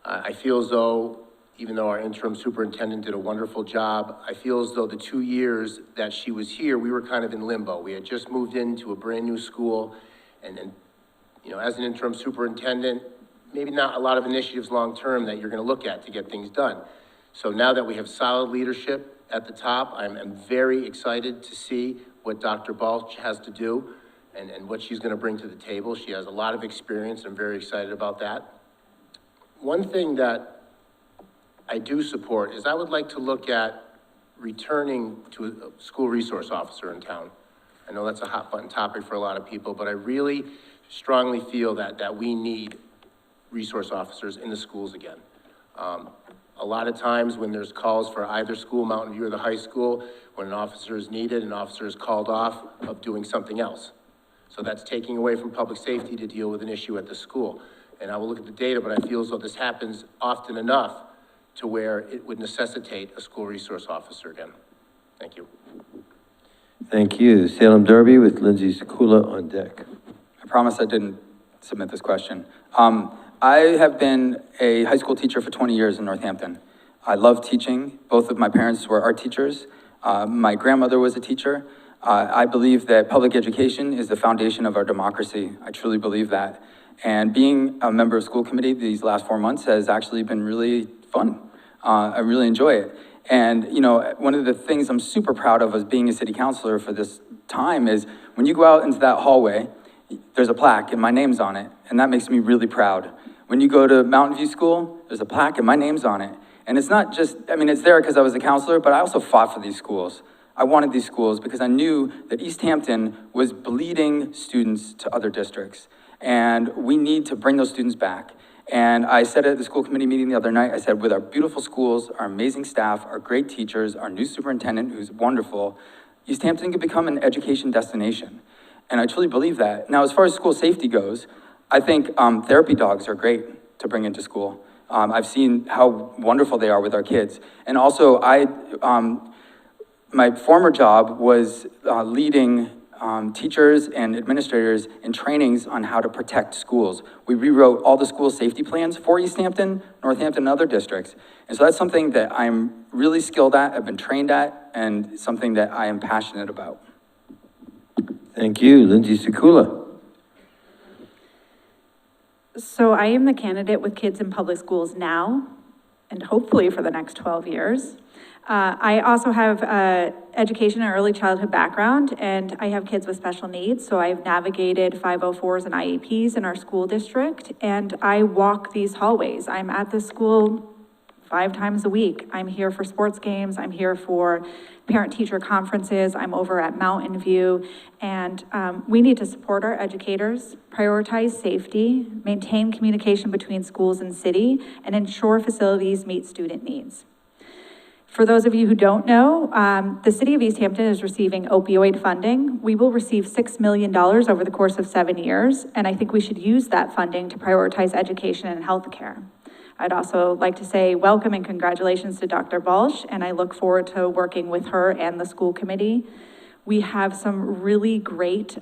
Speaker 6: I feel as though, even though our interim superintendent did a wonderful job, I feel as though the 2 years that she was here, we were kind of in limbo. We had just moved into a brand new school, and as an interim superintendent, maybe not a lot of initiatives long-term that you're gonna look at to get things done. So now that we have solid leadership at the top, I'm very excited to see what Dr. Balch has to do and what she's gonna bring to the table. She has a lot of experience, I'm very excited about that. One thing that I do support is I would like to look at returning to a school resource officer in town. I know that's a hot button topic for a lot of people, but I really strongly feel that we need resource officers in the schools again. A lot of times when there's calls for either school, Mountain View or the high school, when an officer is needed, an officer is called off of doing something else. So that's taking away from public safety to deal with an issue at the school. And I will look at the data, but I feel as though this happens often enough to where it would necessitate a school resource officer again. Thank you.
Speaker 4: Thank you. Salem Derby with Lindsay Sekula on deck.
Speaker 5: I promise I didn't submit this question. I have been a high school teacher for 20 years in Northampton. I love teaching. Both of my parents were art teachers. My grandmother was a teacher. I believe that public education is the foundation of our democracy. I truly believe that. And being a member of school committee these last 4 months has actually been really fun. I really enjoy it. And one of the things I'm super proud of as being a city councilor for this time is when you go out into that hallway, there's a plaque and my name's on it, and that makes me really proud. When you go to Mountain View School, there's a plaque and my name's on it. And it's not just, it's there because I was a counselor, but I also fought for these schools. I wanted these schools because I knew that Easthampton was bleeding students to other districts. And we need to bring those students back. And I said at the school committee meeting the other night, I said, with our beautiful schools, our amazing staff, our great teachers, our new superintendent, who's wonderful, Easthampton could become an education destination. And I truly believe that. Now, as far as school safety goes, I think therapy dogs are great to bring into school. I've seen how wonderful they are with our kids. And also, my former job was leading teachers and administrators in trainings on how to protect schools. We rewrote all the school safety plans for Easthampton, Northampton, and other districts. And so that's something that I'm really skilled at, I've been trained at, and something that I am passionate about.
Speaker 4: Thank you. Lindsay Sekula.
Speaker 1: So I am the candidate with kids in public schools now, and hopefully for the next 12 years. I also have education and early childhood background, and I have kids with special needs, so I've navigated 504s and IEPs in our school district, and I walk these hallways. I'm at the school 5 times a week. I'm here for sports games, I'm here for parent-teacher conferences, I'm over at Mountain View, and we need to support our educators, prioritize safety, maintain communication between schools and city, and ensure facilities meet student needs. For those of you who don't know, the city of Easthampton is receiving opioid funding. We will receive $6 million over the course of 7 years, and I think we should use that funding to prioritize education and healthcare. I'd also like to say welcome and congratulations to Dr. Balch, and I look forward to working with her and the school committee. We have some really great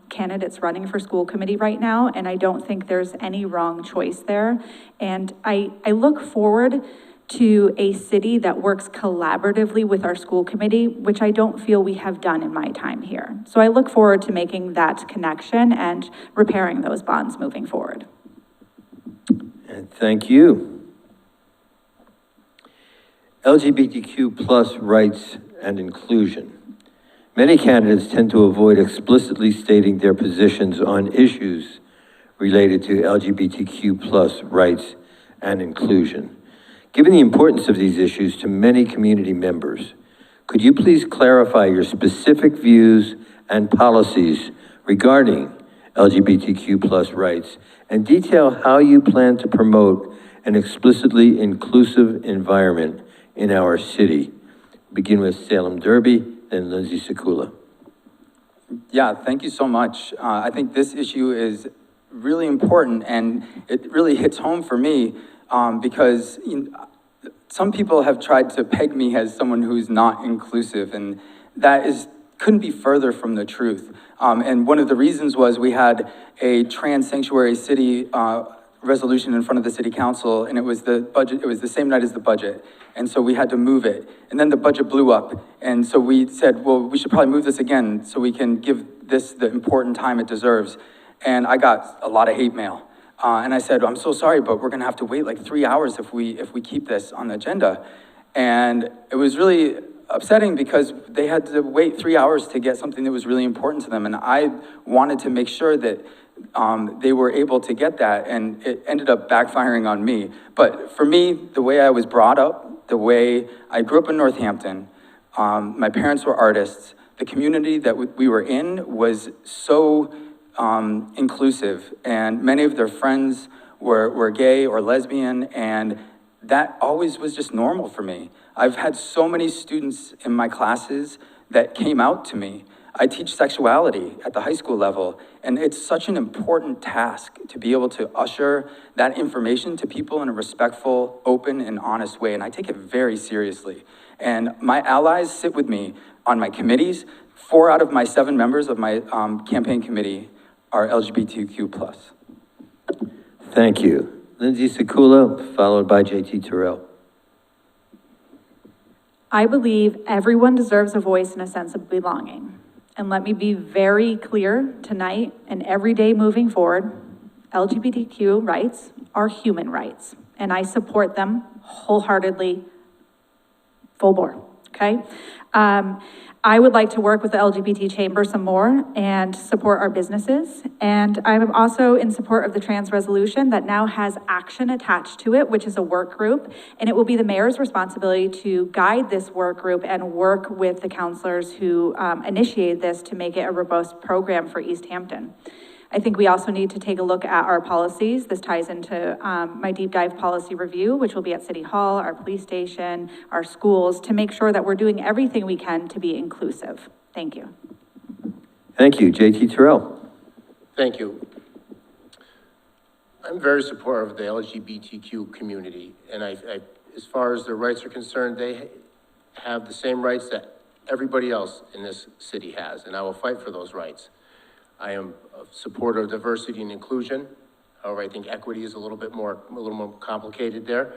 Speaker 1: candidates running for school committee right now, and I don't think there's any wrong choice there. And I look forward to a city that works collaboratively with our school committee, which I don't feel we have done in my time here. So I look forward to making that connection and repairing those bonds moving forward.
Speaker 4: And thank you. LGBTQ plus rights and inclusion. Many candidates tend to avoid explicitly stating their positions on issues related to LGBTQ plus rights and inclusion. Given the importance of these issues to many community members, could you please clarify your specific views and policies regarding LGBTQ plus rights and detail how you plan to promote an explicitly inclusive environment in our city? Begin with Salem Derby, then Lindsay Sekula.
Speaker 5: Yeah, thank you so much. I think this issue is really important, and it really hits home for me because some people have tried to peg me as someone who's not inclusive, and that couldn't be further from the truth. And one of the reasons was we had a trans sanctuary city resolution in front of the city council, and it was the budget, it was the same night as the budget. And so we had to move it. And then the budget blew up. And so we said, well, we should probably move this again so we can give this the important time it deserves. And I got a lot of hate mail. And I said, I'm so sorry, but we're gonna have to wait like 3 hours if we keep this on the agenda. And it was really upsetting because they had to wait 3 hours to get something that was really important to them. And I wanted to make sure that they were able to get that, and it ended up backfiring on me. But for me, the way I was brought up, the way I grew up in Northampton, my parents were artists, the community that we were in was so inclusive, and many of their friends were gay or lesbian, and that always was just normal for me. I've had so many students in my classes that came out to me. I teach sexuality at the high school level, and it's such an important task to be able to usher that information to people in a respectful, open, and honest way, and I take it very seriously. And my allies sit with me on my committees. 4 out of my 7 members of my campaign committee are LGBTQ+.
Speaker 4: Thank you. Lindsay Sekula, followed by JT Terrell.
Speaker 1: I believe everyone deserves a voice and a sense of belonging. And let me be very clear tonight and every day moving forward, LGBTQ rights are human rights, and I support them wholeheartedly, full bore, okay? I would like to work with the LGBT chamber some more and support our businesses. And I'm also in support of the trans resolution that now has action attached to it, which is a work group. And it will be the mayor's responsibility to guide this work group and work with the counselors who initiated this to make it a robust program for Easthampton. I think we also need to take a look at our policies. This ties into my deep dive policy review, which will be at City Hall, our police station, our schools, to make sure that we're doing everything we can to be inclusive. Thank you.
Speaker 4: Thank you. JT Terrell.
Speaker 6: Thank you. I'm very supportive of the LGBTQ community, and as far as their rights are concerned, they have the same rights that everybody else in this city has, and I will fight for those rights. I am a supporter of diversity and inclusion. However, I think equity is a little more complicated there.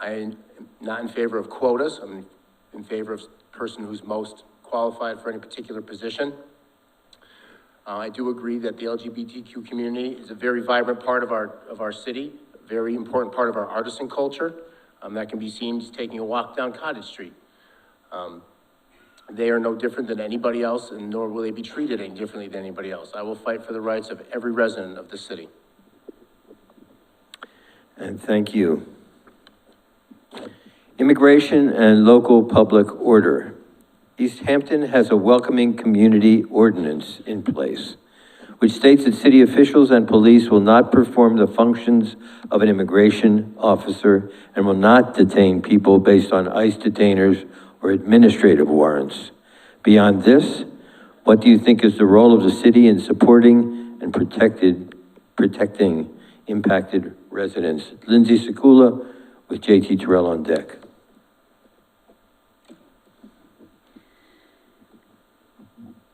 Speaker 6: I am not in favor of quotas. I'm in favor of the person who's most qualified for any particular position. I do agree that the LGBTQ community is a very vibrant part of our city, a very important part of our artisan culture. That can be seen just taking a walk down Cottage Street. They are no different than anybody else, and nor will they be treated any differently than anybody else. I will fight for the rights of every resident of the city.
Speaker 4: And thank you. Immigration and local public order. Easthampton has a welcoming community ordinance in place, which states that city officials and police will not perform the functions of an immigration officer and will not detain people based on ICE detainers or administrative warrants. Beyond this, what do you think is the role of the city in supporting and protecting impacted residents? Lindsay Sekula with JT Terrell on deck.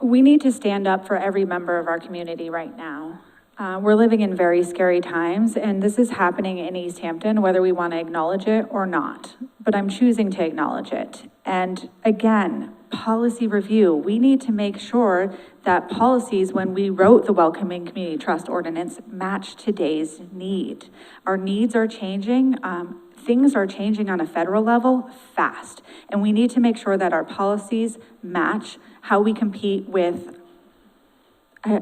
Speaker 1: We need to stand up for every member of our community right now. We're living in very scary times, and this is happening in Easthampton, whether we want to acknowledge it or not. But I'm choosing to acknowledge it. And again, policy review. We need to make sure that policies, when we wrote the Welcoming Community Trust Ordinance, match today's need. Our needs are changing. Things are changing on a federal level fast, and we need to make sure that our policies match how we compete with, I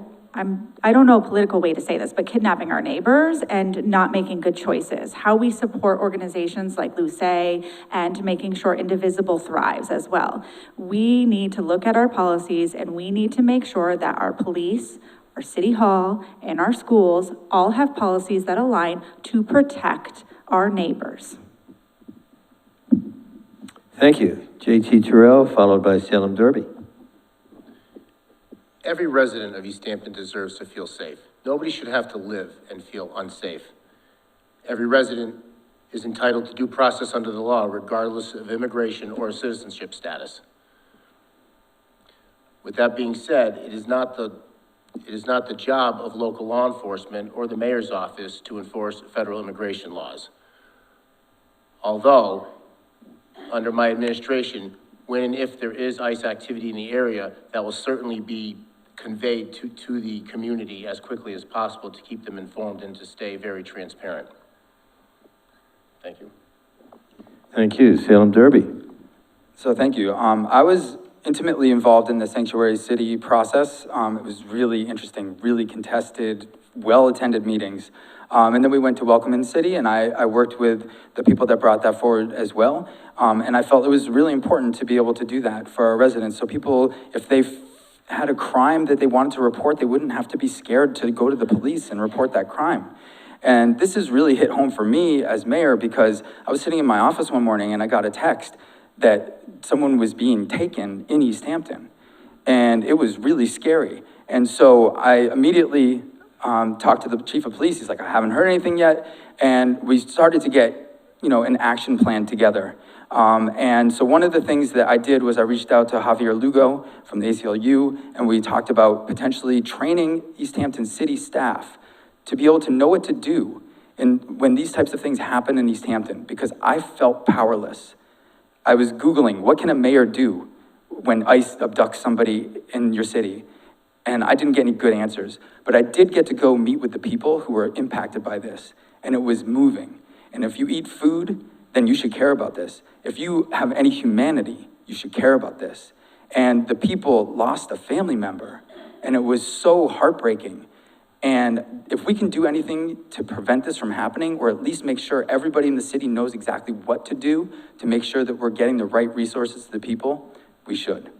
Speaker 1: don't know a political way to say this, but kidnapping our neighbors and not making good choices. How we support organizations like Luce and making sure Indivisible thrives as well. We need to look at our policies, and we need to make sure that our police, our city hall, and our schools all have policies that align to protect our neighbors.
Speaker 4: Thank you. JT Terrell, followed by Salem Derby.
Speaker 6: Every resident of Easthampton deserves to feel safe. Nobody should have to live and feel unsafe. Every resident is entitled to due process under the law, regardless of immigration or citizenship status. With that being said, it is not the job of local law enforcement or the mayor's office to enforce federal immigration laws. Although, under my administration, when and if there is ICE activity in the area, that will certainly be conveyed to the community as quickly as possible to keep them informed and to stay very transparent. Thank you.
Speaker 4: Thank you. Salem Derby.
Speaker 5: So thank you. I was intimately involved in the sanctuary city process. It was really interesting, really contested, well-attended meetings. And then we went to Welcome in City, and I worked with the people that brought that forward as well. And I felt it was really important to be able to do that for our residents. So people, if they had a crime that they wanted to report, they wouldn't have to be scared to go to the police and report that crime. And this has really hit home for me as mayor, because I was sitting in my office one morning and I got a text that someone was being taken in Easthampton. And it was really scary. And so I immediately talked to the chief of police. He's like, I haven't heard anything yet. And we started to get, an action plan together. And so one of the things that I did was I reached out to Javier Lugo from the ACLU, and we talked about potentially training Easthampton city staff to be able to know what to do when these types of things happen in Easthampton, because I felt powerless. I was Googling, what can a mayor do when ICE abducts somebody in your city? And I didn't get any good answers, but I did get to go meet with the people who were impacted by this, and it was moving. And if you eat food, then you should care about this. If you have any humanity, you should care about this. And the people lost a family member, and it was so heartbreaking. And if we can do anything to prevent this from happening, or at least make sure everybody in the city knows exactly what to do to make sure that we're getting the right resources to the people, we should.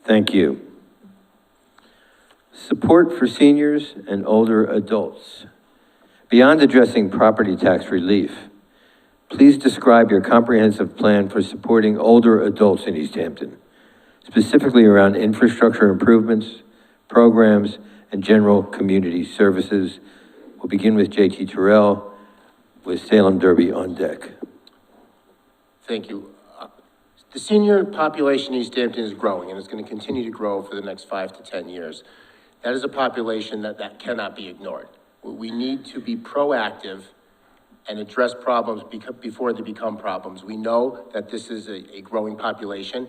Speaker 4: Thank you. Support for seniors and older adults. Beyond addressing property tax relief, please describe your comprehensive plan for supporting older adults in Easthampton, specifically around infrastructure improvements, programs, and General Community Services. We'll begin with JT Terrell with Salem Derby on deck.
Speaker 6: Thank you. The senior population in Easthampton is growing, and it's going to continue to grow for the next 5 to 10 years. That is a population that cannot be ignored. We need to be proactive and address problems before they become problems. We know that this is a growing population.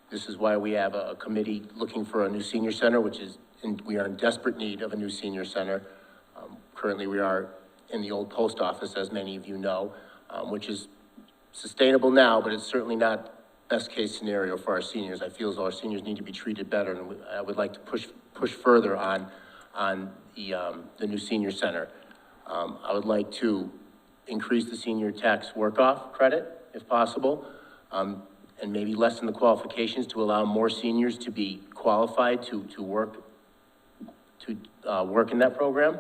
Speaker 6: This is why we have a committee looking for a new senior center, we are in desperate need of a new senior center. Currently, we are in the old post office, as many of you know, which is sustainable now, but it's certainly not best case scenario for our seniors. I feel as though our seniors need to be treated better, and I would like to push further on the new senior center. I would like to increase the senior tax work-off credit, if possible, and maybe lessen the qualifications to allow more seniors to be qualified to work in that program.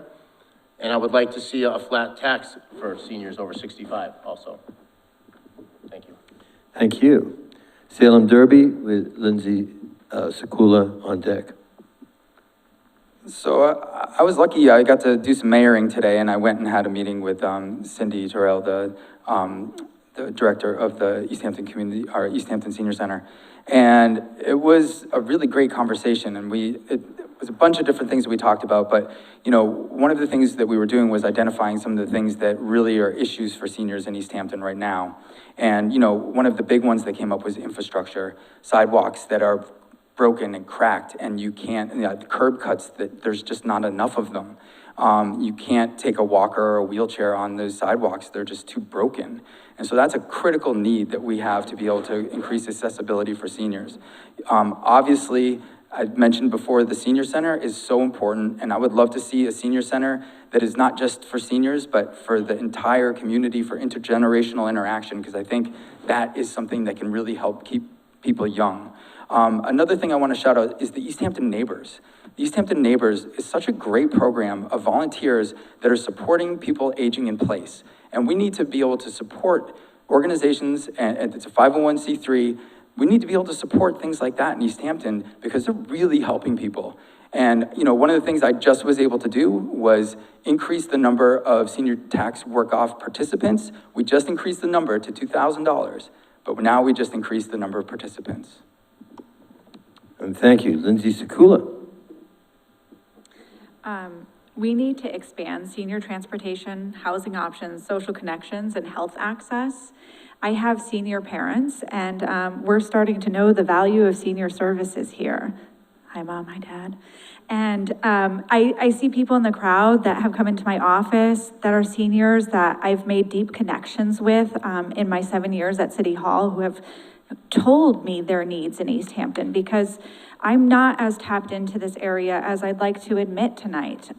Speaker 6: And I would like to see a flat tax for seniors over 65 also. Thank you.
Speaker 4: Thank you. Salem Derby with Lindsay Sekula on deck.
Speaker 5: So I was lucky, I got to do some mayoring today, and I went and had a meeting with Cindy Terrell, the director of the Easthampton Easthampton Senior Center. And it was a really great conversation, and it was a bunch of different things that we talked about, but one of the things that we were doing was identifying some of the things that really are issues for seniors in Easthampton right now. And one of the big ones that came up was infrastructure, sidewalks that are broken and cracked, and you can't, curb cuts that there's just not enough of them. You can't take a walker or a wheelchair on those sidewalks, they're just too broken. And so that's a critical need that we have to be able to increase accessibility for seniors. Obviously, I mentioned before, the senior center is so important, and I would love to see a senior center that is not just for seniors, but for the entire community, for intergenerational interaction, because I think that is something that can really help keep people young. Another thing I want to shout out is the Easthampton Neighbors. The Easthampton Neighbors is such a great program of volunteers that are supporting people aging in place. And we need to be able to support organizations, and it's a 501c3. We need to be able to support things like that in Easthampton because they're really helping people. And one of the things I just was able to do was increase the number of senior tax work-off participants. We just increased the number to $2,000, but now we just increased the number of participants.
Speaker 4: And thank you. Lindsay Sekula.
Speaker 1: We need to expand senior transportation, housing options, social connections, and health access. I have senior parents, and we're starting to know the value of senior services here. Hi, Mom, hi, Dad. And I see people in the crowd that have come into my office that are seniors that I've made deep connections with in my 7 years at City Hall, who have told me their needs in Easthampton, because I'm not as tapped into this area as I'd like to admit tonight.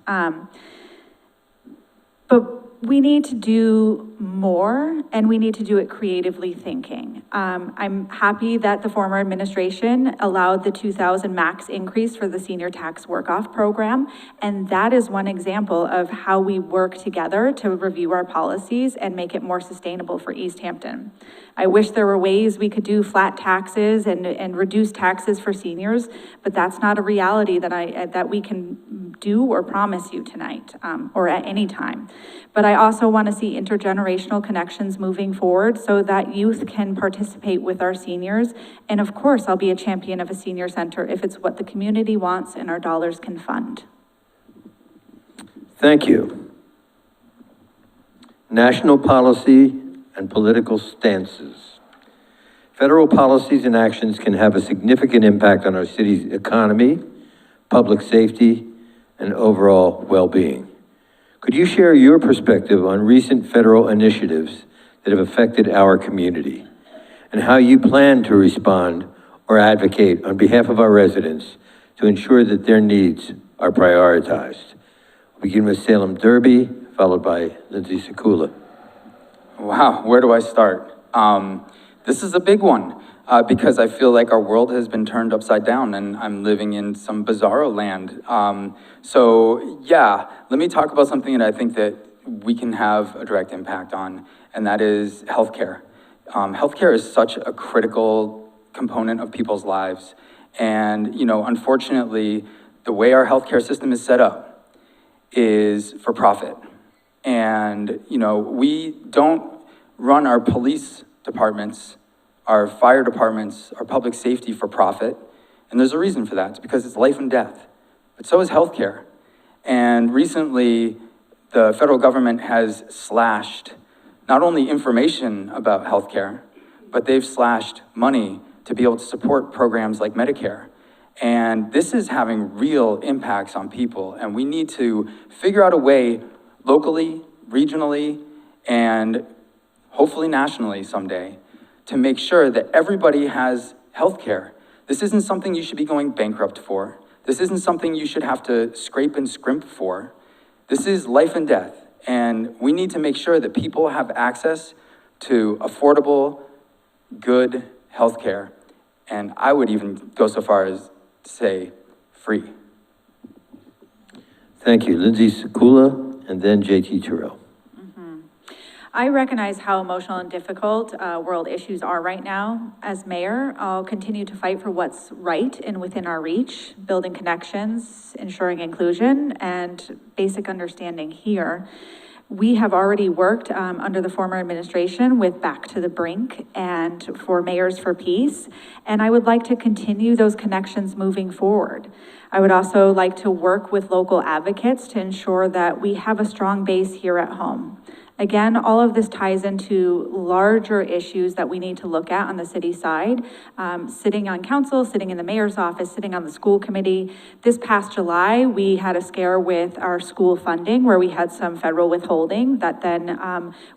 Speaker 1: But we need to do more, and we need to do it creatively thinking. I'm happy that the former administration allowed the 2,000 max increase for the senior tax work-off program, and that is one example of how we work together to review our policies and make it more sustainable for Easthampton. I wish there were ways we could do flat taxes and reduce taxes for seniors, but that's not a reality that we can do or promise you tonight or at any time. But I also want to see intergenerational connections moving forward so that youth can participate with our seniors. And of course, I'll be a champion of a senior center if it's what the community wants and our dollars can fund.
Speaker 4: Thank you. National policy and political stances. Federal policies and actions can have a significant impact on our city's economy, public safety, and overall well-being. Could you share your perspective on recent federal initiatives that have affected our community and how you plan to respond or advocate on behalf of our residents to ensure that their needs are prioritized? We'll begin with Salem Derby, followed by Lindsay Sekula.
Speaker 5: Wow, where do I start? This is a big one because I feel like our world has been turned upside down and I'm living in some bizarro land. So yeah, let me talk about something that I think that we can have a direct impact on, and that is healthcare. Healthcare is such a critical component of people's lives. And, unfortunately, the way our healthcare system is set up is for profit. And, you know, we don't run our police departments, our fire departments, our public safety for profit. And there's a reason for that. It's because it's life and death. But so is healthcare. And recently, the federal government has slashed not only information about healthcare, but they've slashed money to be able to support programs like Medicare. And this is having real impacts on people. And we need to figure out a way locally, regionally, and hopefully nationally someday to make sure that everybody has healthcare. This isn't something you should be going bankrupt for. This isn't something you should have to scrape and scrimp for. This is life and death. And we need to make sure that people have access to affordable, good healthcare. And I would even go so far as to say free.
Speaker 4: Thank you. Lindsay Sekula, and then JT Terrell.
Speaker 1: I recognize how emotional and difficult world issues are right now. As mayor, I'll continue to fight for what's right and within our reach, building connections, ensuring inclusion, and basic understanding here. We have already worked under the former administration with Back to the Brink and for Mayors for Peace, and I would like to continue those connections moving forward. I would also like to work with local advocates to ensure that we have a strong base here at home. Again, all of this ties into larger issues that we need to look at on the city side. Sitting on council, sitting in the mayor's office, sitting on the school committee. This past July, we had a scare with our school funding where we had some federal withholding that then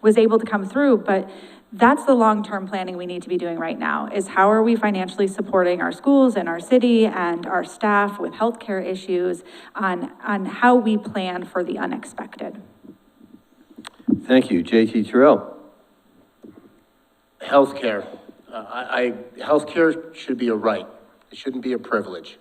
Speaker 1: was able to come through. But that's the long-term planning we need to be doing right now, is how are we financially supporting our schools and our city and our staff with healthcare issues on how we plan for the unexpected.
Speaker 4: Thank you. JT Terrell.
Speaker 6: Healthcare. Healthcare should be a right. It shouldn't be a privilege.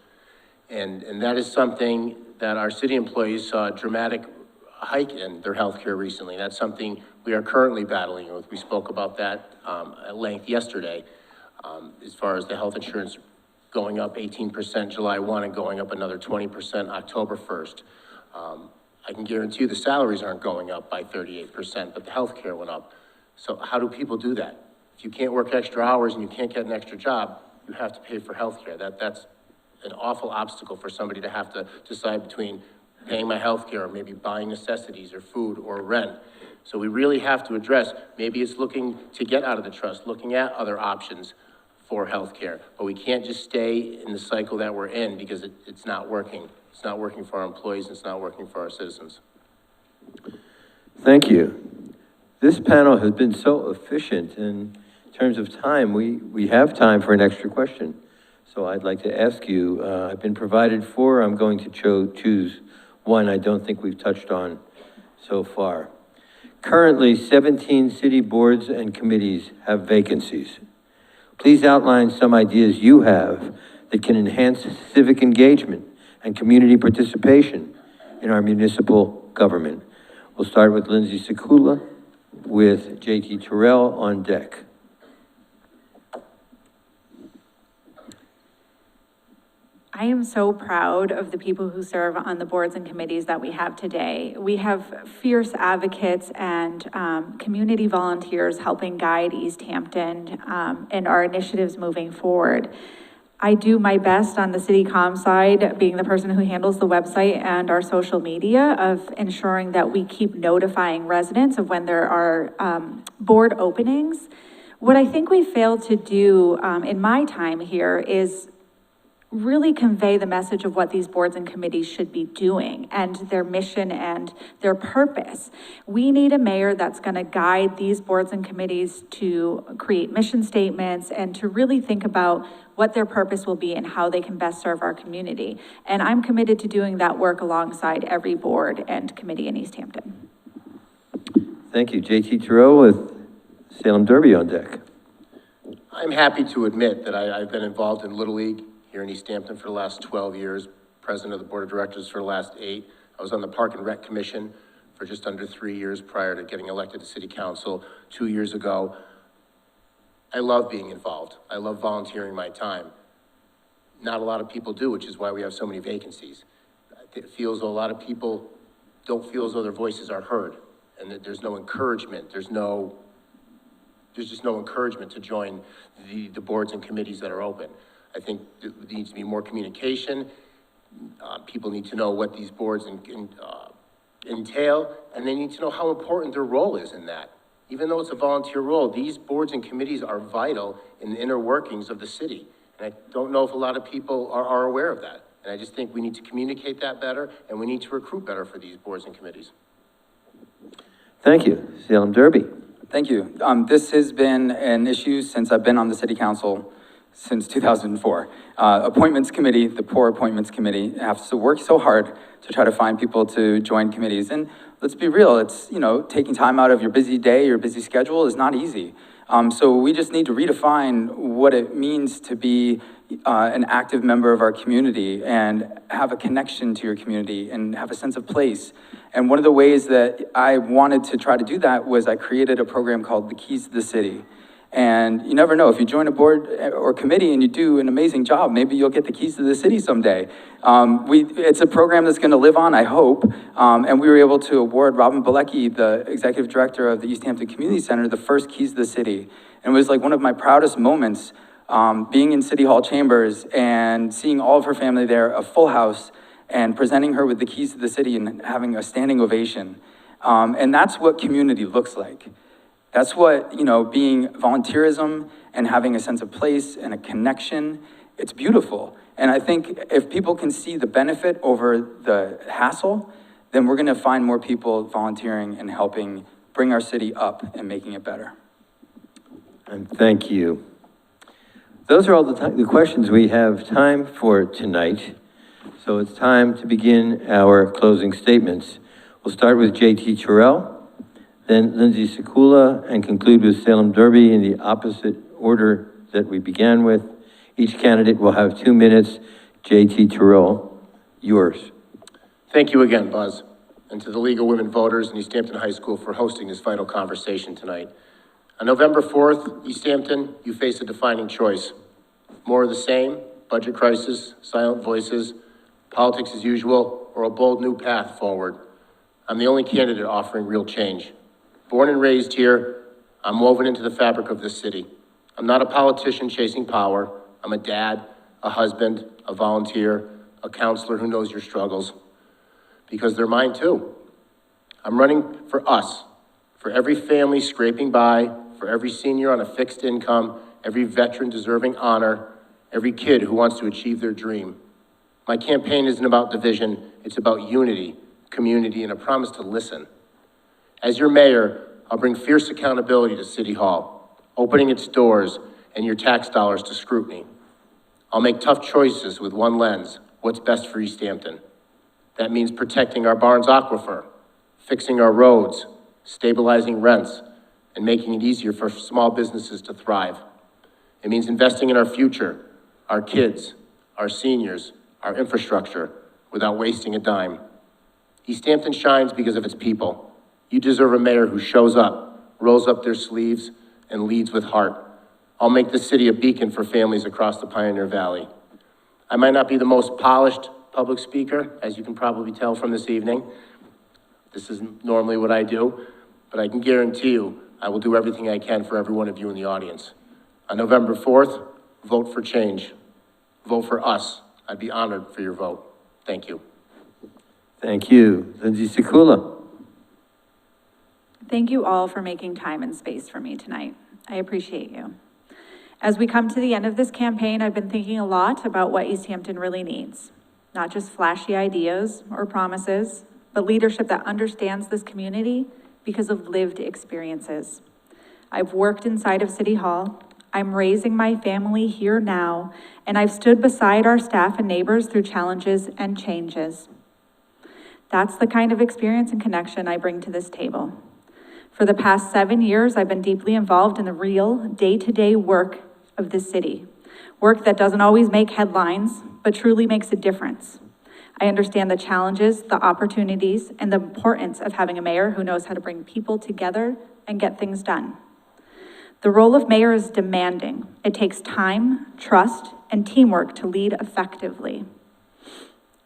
Speaker 6: And that is something that our city employees saw a dramatic hike in their healthcare recently. That's something we are currently battling with. We spoke about that at length yesterday, as far as the health insurance going up 18% July 1 and going up another 20% October 1st. I can guarantee you the salaries aren't going up by 38%, but the healthcare went up. So how do people do that? If you can't work extra hours and you can't get an extra job, you have to pay for healthcare. That's an awful obstacle for somebody to have to decide between paying my healthcare or maybe buying necessities or food or rent. So we really have to address, maybe it's looking to get out of the trust, looking at other options for healthcare, but we can't just stay in the cycle that we're in because it's not working. It's not working for our employees, it's not working for our citizens.
Speaker 4: Thank you. This panel has been so efficient in terms of time. We have time for an extra question. So I'd like to ask you, I've been provided 4, I'm going to choose one I don't think we've touched on so far. Currently, 17 city boards and committees have vacancies. Please outline some ideas you have that can enhance civic engagement and community participation in our municipal government. We'll start with Lindsay Sekula with JT Terrell on deck.
Speaker 1: I am so proud of the people who serve on the boards and committees that we have today. We have fierce advocates and community volunteers helping guide Easthampton and our initiatives moving forward. I do my best on the city comm side, being the person who handles the website and our social media, of ensuring that we keep notifying residents of when there are board openings. What I think we failed to do in my time here is really convey the message of what these boards and committees should be doing and their mission and their purpose. We need a mayor that's going to guide these boards and committees to create mission statements and to really think about what their purpose will be and how they can best serve our community. And I'm committed to doing that work alongside every board and committee in Easthampton.
Speaker 4: Thank you. JT Terrell with Salem Derby on deck.
Speaker 6: I'm happy to admit that I've been involved in Little League here in Easthampton for the last 12 years, president of the board of directors for the last 8. I was on the Park and Rec Commission for just under 3 years prior to getting elected to city council 2 years ago. I love being involved. I love volunteering my time. Not a lot of people do, which is why we have so many vacancies. it feels a lot of people don't feel as though their voices are heard, and that there's no encouragement. There's just no encouragement to join the boards and committees that are open. I think there needs to be more communication. People need to know what these boards entail, and they need to know how important their role is in that. Even though it's a volunteer role, these boards and committees are vital in the inner workings of the city. And I don't know if a lot of people are aware of that. And I just think we need to communicate that better, and we need to recruit better for these boards and committees.
Speaker 4: Thank you. Salem Derby.
Speaker 5: Thank you. This has been an issue since I've been on the city council since 2004. Appointments committee, the poor appointments committee, has to work so hard to try to find people to join committees. And let's be real, it's, taking time out of your busy day, your busy schedule is not easy. So we just need to redefine what it means to be an active member of our community and have a connection to your community and have a sense of place. And one of the ways that I wanted to try to do that was I created a program called the Keys to the City. And you never know, if you join a board or committee and you do an amazing job, maybe you'll get the keys to the city someday. It's a program that's gonna live on, I hope. And we were able to award Robin Bilecki, the executive director of the Easthampton Community Center, the first Keys to the City. And it was like one of my proudest moments, being in City Hall chambers and seeing all of her family there, a full house, and presenting her with the keys to the city and having a standing ovation. And that's what community looks like. That's what, being volunteerism and having a sense of place and a connection, it's beautiful. And I think if people can see the benefit over the hassle, then we're gonna find more people volunteering and helping bring our city up and making it better.
Speaker 4: And thank you. Those are all the questions we have time for tonight. So it's time to begin our closing statements. We'll start with J.T. Terrell, then Lindsay Sekula, and conclude with Salem Derby in the opposite order that we began with. Each candidate will have 2 minutes. J.T. Terrell, yours.
Speaker 6: Thank you again, Buzz, and to the League of Women Voters and Easthampton High School for hosting this vital conversation tonight. On November 4th, Easthampton, you face a defining choice. More of the same, budget crisis, silent voices, politics as usual, or a bold new path forward. I'm the only candidate offering real change. Born and raised here, I'm woven into the fabric of this city. I'm not a politician chasing power. I'm a dad, a husband, a volunteer, a counselor who knows your struggles, because they're mine too. I'm running for us, for every family scraping by, for every senior on a fixed income, every veteran deserving honor, every kid who wants to achieve their dream. My campaign isn't about division, it's about unity, community, and a promise to listen. As your mayor, I'll bring fierce accountability to City Hall, opening its doors and your tax dollars to scrutiny. I'll make tough choices with one lens, what's best for Easthampton. That means protecting our Barnes Aquifer, fixing our roads, stabilizing rents, and making it easier for small businesses to thrive. It means investing in our future, our kids, our seniors, our infrastructure, without wasting a dime. Easthampton shines because of its people. You deserve a mayor who shows up, rolls up their sleeves, and leads with heart. I'll make the city a beacon for families across the Pioneer Valley. I might not be the most polished public speaker, as you can probably tell from this evening. This isn't normally what I do, but I can guarantee you I will do everything I can for every one of you in the audience. On November 4th, vote for change. Vote for us. I'd be honored for your vote. Thank you.
Speaker 4: Thank you. Lindsay Sekula.
Speaker 1: Thank you all for making time and space for me tonight. I appreciate you. As we come to the end of this campaign, I've been thinking a lot about what Easthampton really needs. Not just flashy ideas or promises, but leadership that understands this community because of lived experiences. I've worked inside of City Hall. I'm raising my family here now, and I've stood beside our staff and neighbors through challenges and changes. That's the kind of experience and connection I bring to this table. For the past 7 years, I've been deeply involved in the real day-to-day work of this city. Work that doesn't always make headlines, but truly makes a difference. I understand the challenges, the opportunities, and the importance of having a mayor who knows how to bring people together and get things done. The role of mayor is demanding. It takes time, trust, and teamwork to lead effectively.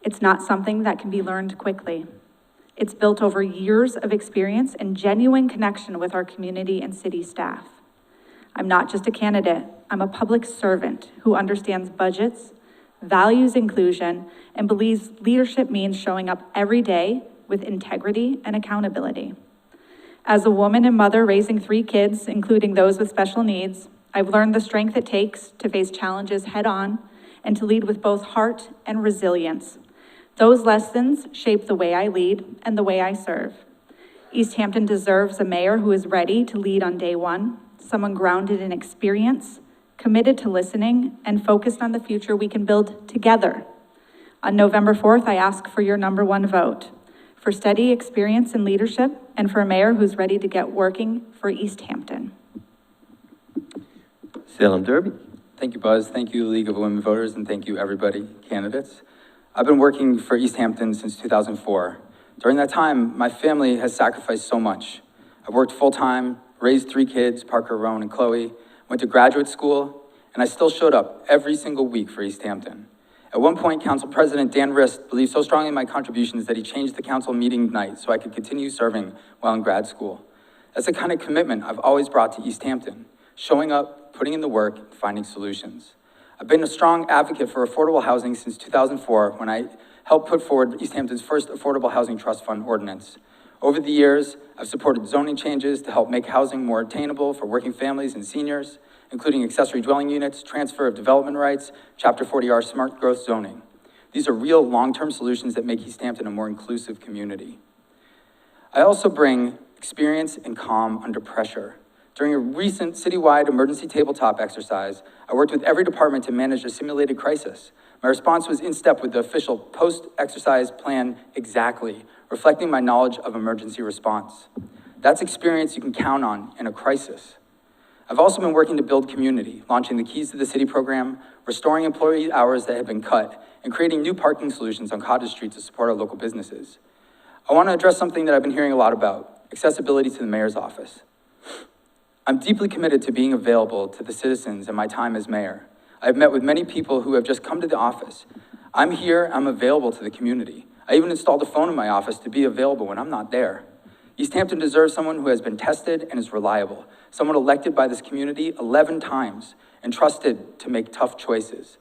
Speaker 1: It's not something that can be learned quickly. It's built over years of experience and genuine connection with our community and city staff. I'm not just a candidate, I'm a public servant who understands budgets, values inclusion, and believes leadership means showing up every day with integrity and accountability. As a woman and mother raising 3 kids, including those with special needs, I've learned the strength it takes to face challenges head on and to lead with both heart and resilience. Those lessons shape the way I lead and the way I serve. Easthampton deserves a mayor who is ready to lead on day one, someone grounded in experience, committed to listening, and focused on the future we can build together. On November 4th, I ask for your #1 vote, for steady experience and leadership, and for a mayor who's ready to get working for Easthampton.
Speaker 4: Salem Derby.
Speaker 5: Thank you, Buzz. Thank you, League of Women Voters, and thank you, everybody, candidates. I've been working for Easthampton since 2004. During that time, my family has sacrificed so much. I've worked full-time, raised 3 kids, Parker, Rowan, and Chloe, went to graduate school, and I still showed up every single week for Easthampton. At one point, Council President Dan Rist believed so strongly in my contributions that he changed the council meeting night so I could continue serving while in grad school. That's the kind of commitment I've always brought to Easthampton, showing up, putting in the work, and finding solutions. I've been a strong advocate for affordable housing since 2004 when I helped put forward Easthampton's first Affordable Housing Trust Fund ordinance. Over the years, I've supported zoning changes to help make housing more attainable for working families and seniors, including accessory dwelling units, transfer of development rights, Chapter 40R smart growth zoning. These are real long-term solutions that make Easthampton a more inclusive community. I also bring experience and calm under pressure. During a recent citywide emergency tabletop exercise, I worked with every department to manage a simulated crisis. My response was in step with the official post-exercise plan exactly, reflecting my knowledge of emergency response. That's experience you can count on in a crisis. I've also been working to build community, launching the Keys to the City program, restoring employee hours that have been cut, and creating new parking solutions on Cottage Street to support our local businesses. I want to address something that I've been hearing a lot about, accessibility to the mayor's office. I'm deeply committed to being available to the citizens in my time as mayor. I've met with many people who have just come to the office. I'm here, I'm available to the community. I even installed a phone in my office to be available when I'm not there. Easthampton deserves someone who has been tested and is reliable, someone elected by this community 11 times and trusted to make tough choices.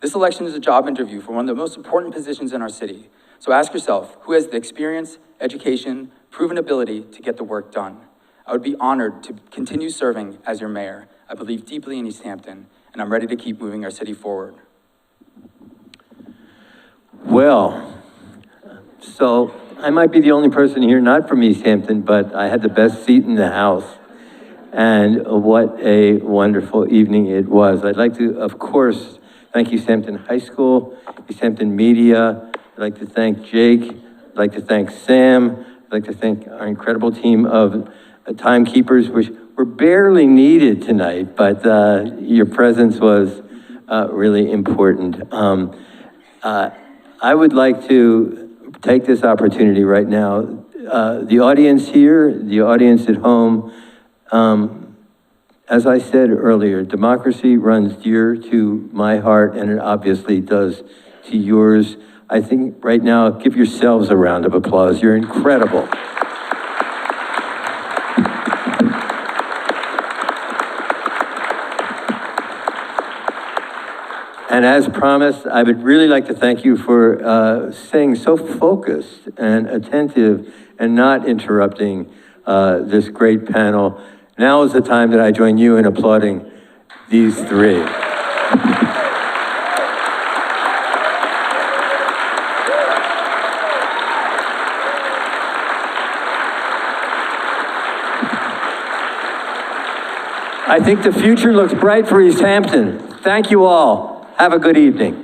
Speaker 5: This election is a job interview for one of the most important positions in our city. So ask yourself, who has the experience, education, proven ability to get the work done? I would be honored to continue serving as your mayor. I believe deeply in Easthampton, and I'm ready to keep moving our city forward.
Speaker 4: Well, so I might be the only person here not from Easthampton, but I had the best seat in the house. And what a wonderful evening it was. I'd like to, of course, thank Easthampton High School, Easthampton Media. I'd like to thank Jake. I'd like to thank Sam. I'd like to thank our incredible team of timekeepers, which were barely needed tonight, but your presence was really important. I would like to take this opportunity right now. The audience here, the audience at home, as I said earlier, democracy runs dear to my heart, and it obviously does to yours. I think right now, give yourselves a round of applause. You're incredible. And as promised, I would really like to thank you for staying so focused and attentive and not interrupting this great panel. Now is the time that I join you in applauding these 3. I think the future looks bright for Easthampton. Thank you all. Have a good evening.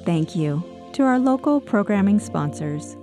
Speaker 7: Thank you to our local programming sponsors.